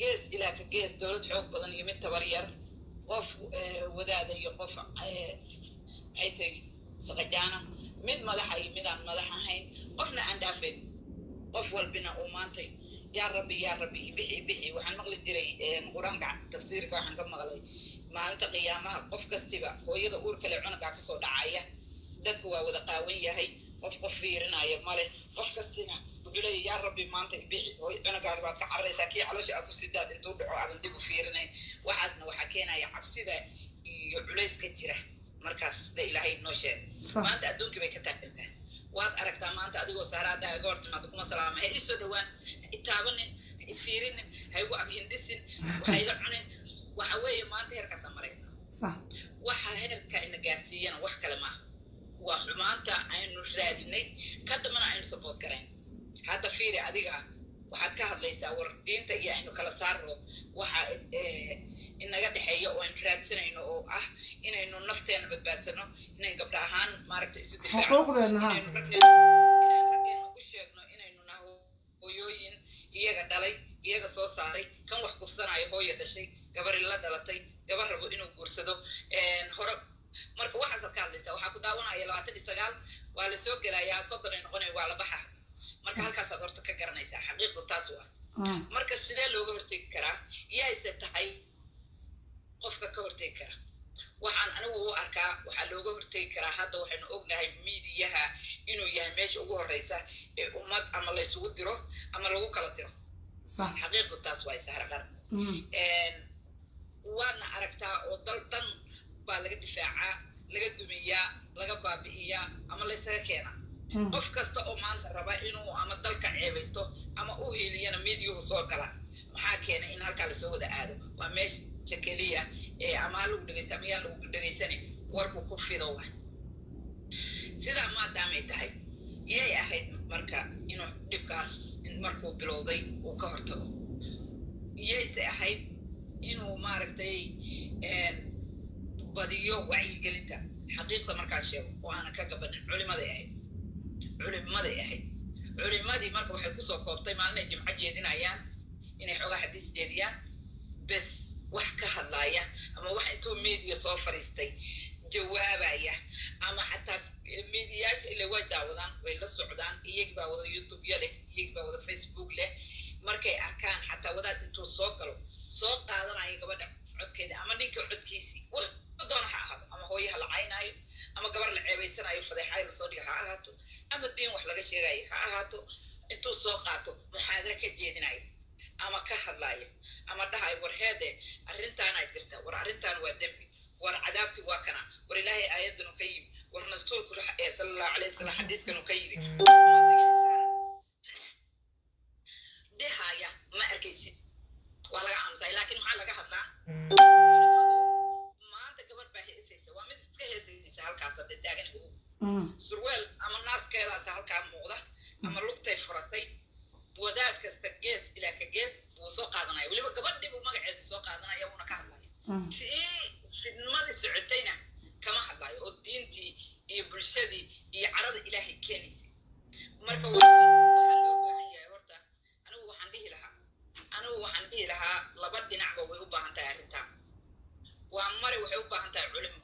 gees ilaa ka gees dowlad xoog badan iyo mid tabar yar qof wadaada iyo qof maxay tahay saqajaana mid madaxa iyo mid aan madax ahayn qofna aan dhaafin qof walbina uu maantay yaa rabbi bixi waxaan maqli jiray quraanka tafsiirka waxaan ka maqlay maalinta qiyaamaha qof kastiba hooyada uurka leh cunuga ka soo dhacaya dadku waa wada qaawan yahay qof fiirinaya male qof kastina wuxuu leeyahay yaa rabbi maanta bixi hooy cunugaaga baad ka cararaysaa kii caloosha aad ku sidaad intuu dhaco aadan dib u fiirinay waxaasna waxaa keenaya cabsida iyo culayska jira markaas sida ilaahay noo sheeg maanta adduunkii bay ka taagantaa waad aragtaa maanta adigoo saaraada aga hortimaado kuma salaama ha isoo dhowaan ha itaabanin ha ifiirinin ha igu aghindisin waxa ila cunin waxa weeye maanta heerkaasa marayna waxa heerka ina gaarsiiyana wax kale maaha waa xumaanta aynu raadinay ka dambana aynu support garayn hadda fiiri adiga waxaad ka hadlaysaa war diinta iyo aynu kala saarno waxa inaga dhexeeya oo aynu raadsanayno oo ah inaynu nafteena badbaadsano inaynu gabdha ahaan maaragta isu difaacno inaynu raggeena u sheegno inaynu naho hooyooyin iyaga dhalay iyaga soo saaray kan wax kufsanayo hooya dhashay gabar la dhalatay gabar rabo inuu guursado hore marka waxaad ka hadlaysaa waxaa ku daawanaya 29 waa la soo gelayaa 30 ay noqonay waa la baxa marka halkaas aad horta ka garanaysaa xaqiiqdu taas waa marka sidee looga hortagi karaa iyayse tahay qofka ka hortagi kara waxaan anigu u arkaa waxaa looga hortagi karaa hadda waxaynu ognahay miidiyaha inuu yahay meesha ugu horeysa ee ummad ama la isugu diro ama lagu kala diro xaqiiqdu taas waa isaara qaran waana aragtaa oo dal dhan baa laga difaacaa laga dumiyaa laga baabi'iyaa ama la isaga keenaa qof kasta oo maanta raba inuu ama dalka ceebaysto ama u hiiliyana miidiyuhu soo gala maxaa keenay in halkaa lasoo wada aado waa meesha keliya ee ama lagu dhegaysta ama yaa lagu dhegaysanay warku ku fido wa sidaa maadaamay tahay yay ahayd marka inuu dhibkaas markuu bilowday uu ka hortago yayse ahayd inuu maaragtay badiyo wacyigelinta xaqiiqda markaa sheego oo aanan ka gabanin culimaday ahayd culimadii marka waxay kusoo koobtay maalin ay jimco jeedinayaan inay xoogaa xadiis jeediyaan bes wax ka hadlaya ama wax intuu media soo fariistay jawaabaya ama xataa mediyaasha ilaa way daawadaan way la socdaan iyagii baa wada youtube leh iyagii baa wada facebook leh markay arkaan xataa wadaad intuu soo galo soo qaadanaya gabadha codkeeda ama ninka codkiisii wax doona ha ahaado ama hooyaha la caynaayo ama gabar la ceebaysanayo fadeexayo lasoo dhiga ha ahaato ama diin wax laga sheegayo ha ahaato intuu soo qaato muxaadaro ka jeedinayo ama ka hadlayo ama dhahayo war heede arrintaanaa jirta war arrintaan waa dembi war cadaabti waa kana war ilaahay aayadanu ka yimi war rasuulku sallallahu alayhi wasallam xadiiskanu ka yiri dhahaya ma arkaysid waa laga aamusay laakiin maxaa laga hadlaa maanta gabar baa heesaysa waa mid iska heesaysa halkaas hadda taagan surweel ama naaskeedaas halkaa muuqda ama lugtay furatay wadaad kasta gees ilaa ka gees wuu soo qaadanaya weliba gabadhii buu magaceeda soo qaadanaya wuuna ka hadlaya fidnimadii socotayna kama hadlayo oo diintii iyo bulshadii iyo carada ilaahay keenaysay marka waxaa loo baahan yahay horta anigu waxaan dhihi lahaa laba dhinacba way u baahan tahay arrintaa waa mare waxay u baahan tahay culimo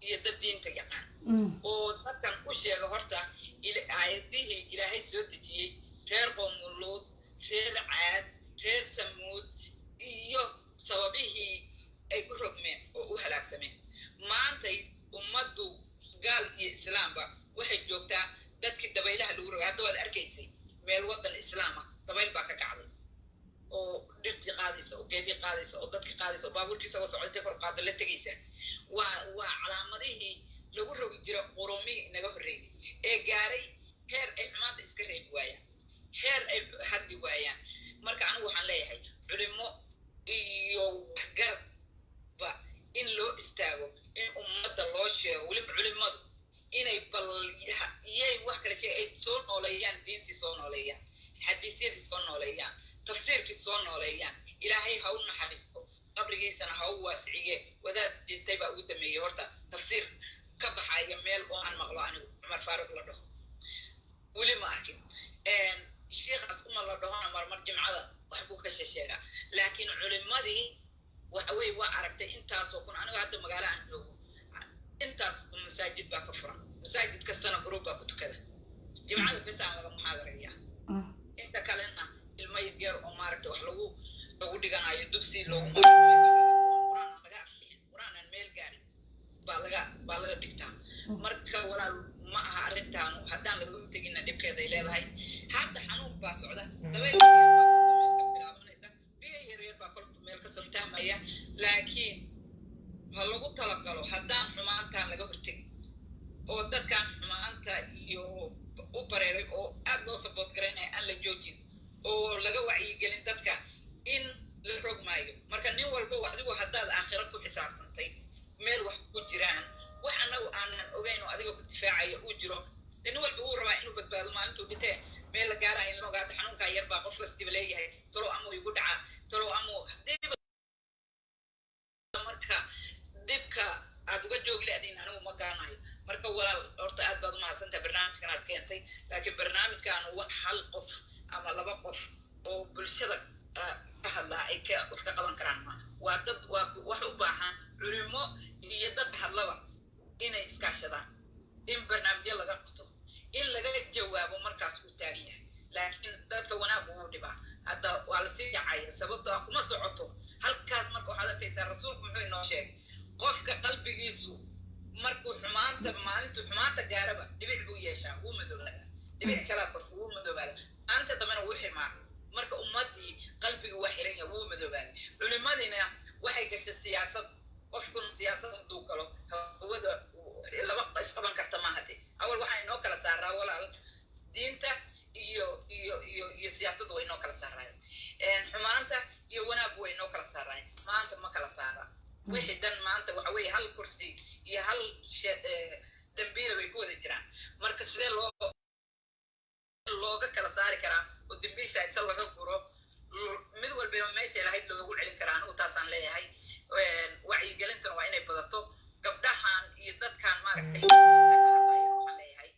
iyo dad diinta yaqaan oo dadkan u sheega horta aayadihii ilaahay soo dejiyey reer qoomuluud reer caad reer samuud iyo sababihii ay u rogmeen oo u halaagsameen maantay ummaddu gaal iyo islaamba waxay joogtaa dadkii dabaylaha lagu rogay hadda waad arkaysay meel waddan islaama dabayl baa ka kacday oo dhirtii qaadaysa oo geedii qaadaysa oo dadkii qaadaysa oo baabuurkii isagoo socotay kor qaado la tegaysa waa calaamadihii lagu rogi jira qurumihii inaga horreeyay ee gaaray heer ay xumaanta iska reebi waayaan heer ay hadli waayaan marka anigu waxaan leeyahay culimo iyo waxgarabba in loo istaago in ummadda loo sheego weliba culimadu inay iyay wax kale sheeg ay soo nooleeyaan diintii soo nooleeyaan xadiisyadii soo nooleeyaan tafsiirkii soo nooleeyaan ilaahay ha u naxariisto qabrigiisana ha u waasiciye wadaad dhintay baa ugu dameeyey horta tafsiir ka baxaya meel oo aan maqlo anigu cumar faaruq la dhaho weli ma arkin sheekhaas uma la dhahona marmar jimcada wax buu ka sheegaa laakiin culimadii waxa weeye waa aragtay intaasoo kun aniga hadda magaalo aan joogo intaas masaajid baa ka furan masaajid kastana group baa ku tukada jimcada bes aan laga muxaadarayaa inta kalena ilmo yar oo maaragtay wax lagu dhiganayo dugsi loogu quraan meel gaarin baa laga dhigtaa marka walaal ma aha arrintaanu haddaan laga tegina dhibkeeday leedahay hadda xanuun baa socda dabeel bilaabanaysa biyo yaryar baa kolka meel ka softaamaya laakiin ha lagu talagalo haddaan xumaantaan laga hortegin oo dadkaan xumaanta iyo u bareeray oo aad loo sabood garaynaya aan la joojin oo laga wacyigelin dadka in la rogmaayo marka nin walba adigu haddaad aakhiro ku xisaabtantay meel wax ku jiraan wax annagu aanan ogeyn oo adiga ku difaacaya uu jiro nin walba uu rabaa inuu badbaado maalintuu dhintee meel la gaaraya in loogaado xanuunkaa yar baa qof kastiba leeyahay talow amuu igu dhaca talow amuu marka dhibka aad uga joogi leediin anigu ma garanayo marka walaal horta aad baad umahadsantahay barnaamijkan aad keentay laakiin barnaamijkan wax hal qof ama laba qof oo bulshada ka hadlaa ay wax ka qaban karaan ma waa dad wax u baahan culimo iyo dad hadlaba inay iskaashadaan in barnaamijyo laga qabto in laga jawaabo markaas uu taagan yahay laakiin dadka wanaag uu dhibaa hadda waa la sii yacaya sababtoo kuma socoto halkaas marka waxaad arkaysaa rasuulku muxuu inoo sheegay qofka qalbigiisu markuu maalintuu xumaanta gaaraba dhibic buu yeeshaa wuu madoobaada dhibic kalaa korka wuu madoobaada maalinta dambena wuu ximaa marka ummadii qalbiga waa xiran yahay wuu madoobaada culimadiina waxay gashay siyaasad qofkun siyaasad hadduu galo hawada laba isqaban karta maaha de awal waxaa inoo kala saaraa walaal diinta iyo siyaasadda way inoo kala saaraayen xumaanta iyo wanaaggu way inoo kala saaraayen maanta ma kala saaraa wixii dhan maanta waxa weeye hal kursi iyo hal dambiila bay ku wada jiraan marka sidee looga kala saari karaa oo dambiisha inta laga guro mid walba meesha lahayd loogu celin karaa anigu taasaan leeyahay wacyigelintuna waa inay badato gabdhahan iyo dadkan maaragtay waxaan leeyahay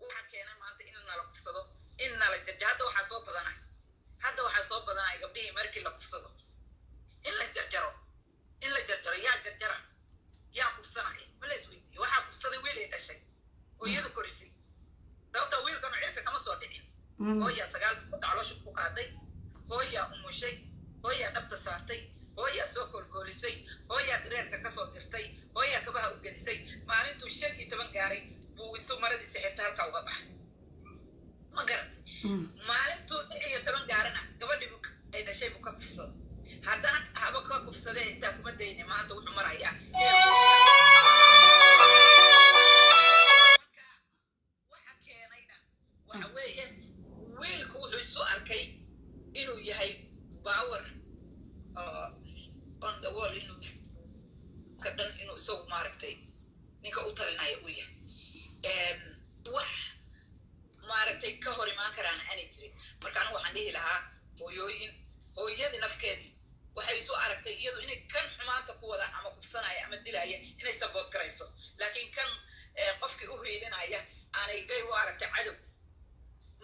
waxaa keenay maanta in nala kufsado in nala jarja hadda waxaa soo badanay gabdhihii markii la kufsado in la jarjaro hooyaa umushay hooyaa dhabta saartay hooyaa soo koolkoolisay hooyaa dareerka kasoo dirtay hooyaa kabaha u gelisay maalintuu 15 gaaray buu intuu maradiisa xirta halkaa uga baxay ma garatay maalintuu 10 gaarana gabadhii ay dhashay buu ka kufsaday haddana haba ka kufsadee intaa kuma dayne maanta wuxuu marayaa waxa keenayna waxa weeye wiilku wuxuu isu arkay inuu yahay power on the wall inuu ka dhan inuu isagu maaragtay ninka u talinayo uu yahay wax maaragtay ka hor imaan karaan aanay jirin marka anigu waxaan dhihi lahaa hooyadii nafkeedii waxay isu aragtay iyadu inay kan xumaanta ku wada ama kufsanaya ama dilaya inay sabood garayso laakiin kan qofkii u hiilinaya aanay u aragtay cadow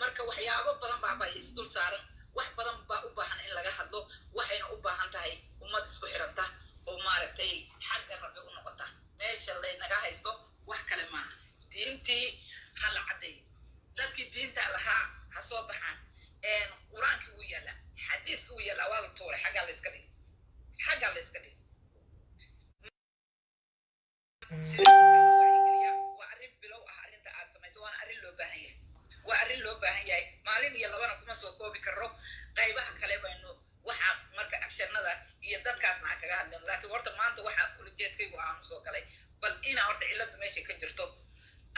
marka waxyaabo badan baa isdul saaran wax badan baa u baahan in laga hadlo waxayna u baahan tahay ummad isku xiranta oo maaragtay xagga rabbi u noqota meesha laynaga haysto wax kale maaha diintii hala caddeeyo dadkii diinta lahaa ha soo baxaan qur-aankii wuu yaallaa xadiiskii wuu yaallaa waa la tuuray xaggaa la iska dhigay waa arrin bilow ah arrinta aad samayso waana arrin loo baahan yahay maalin iyo labana kuma soo koobi karro qaybaha kale baynu waxa marka actionada iyo dadkaasna aan kaga hadlayno laakiin horta maanta waxa ujeedkaygu aanu soo galay bal inaa horta ciladu meesha ka jirto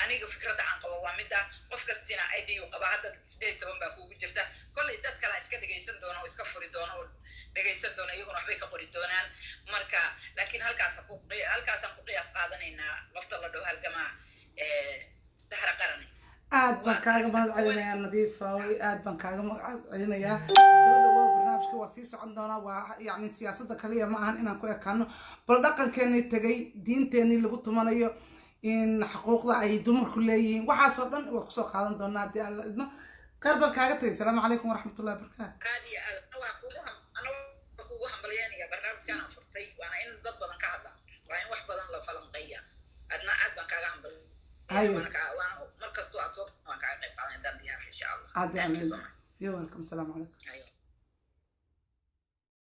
aniga fikradda aan qabo waa midda qof kastina iduu qaba hadda 18 baa kuugu jirta kolley dad kale iska dhagaysan doona oo iska furi doona oo dhagaysan doona iyaguna waxbay ka qori doonaan marka laakiin halkaasaan ku qiyaas qaadanaynaa qofta la dhaho halgamaa dahra qarani aad baan kaaga mahad celinayaa nadiifa aad baan kaaga mahad celinayaa soo dhawow barnaamijka waa sii socon doonaa waa yacni siyaasadda kaliya ma ahan inaan ku ekaano bal dhaqankeenii tegay diinteenii lagu tumanayo in xuquuqda ay dumarku leeyihiin waxaasoo dhan waa kusoo qaadan doonaa haddii alla idmo qaar baan kaaga tagay asalaamu calaykum waraxmatullahi wabarakaatu aad iyo aad waa kugu hambalyaynaya barnaamijkan aan furtay waana in dad badan ka hadla waa in wax badan la falanqeeya adna aad baan kaaga hambalyaynaya markastoo aad soo waan kaaga qayb qaadan doonaa insha allah aad iyo aad you're welcome. Assalamu alaikum.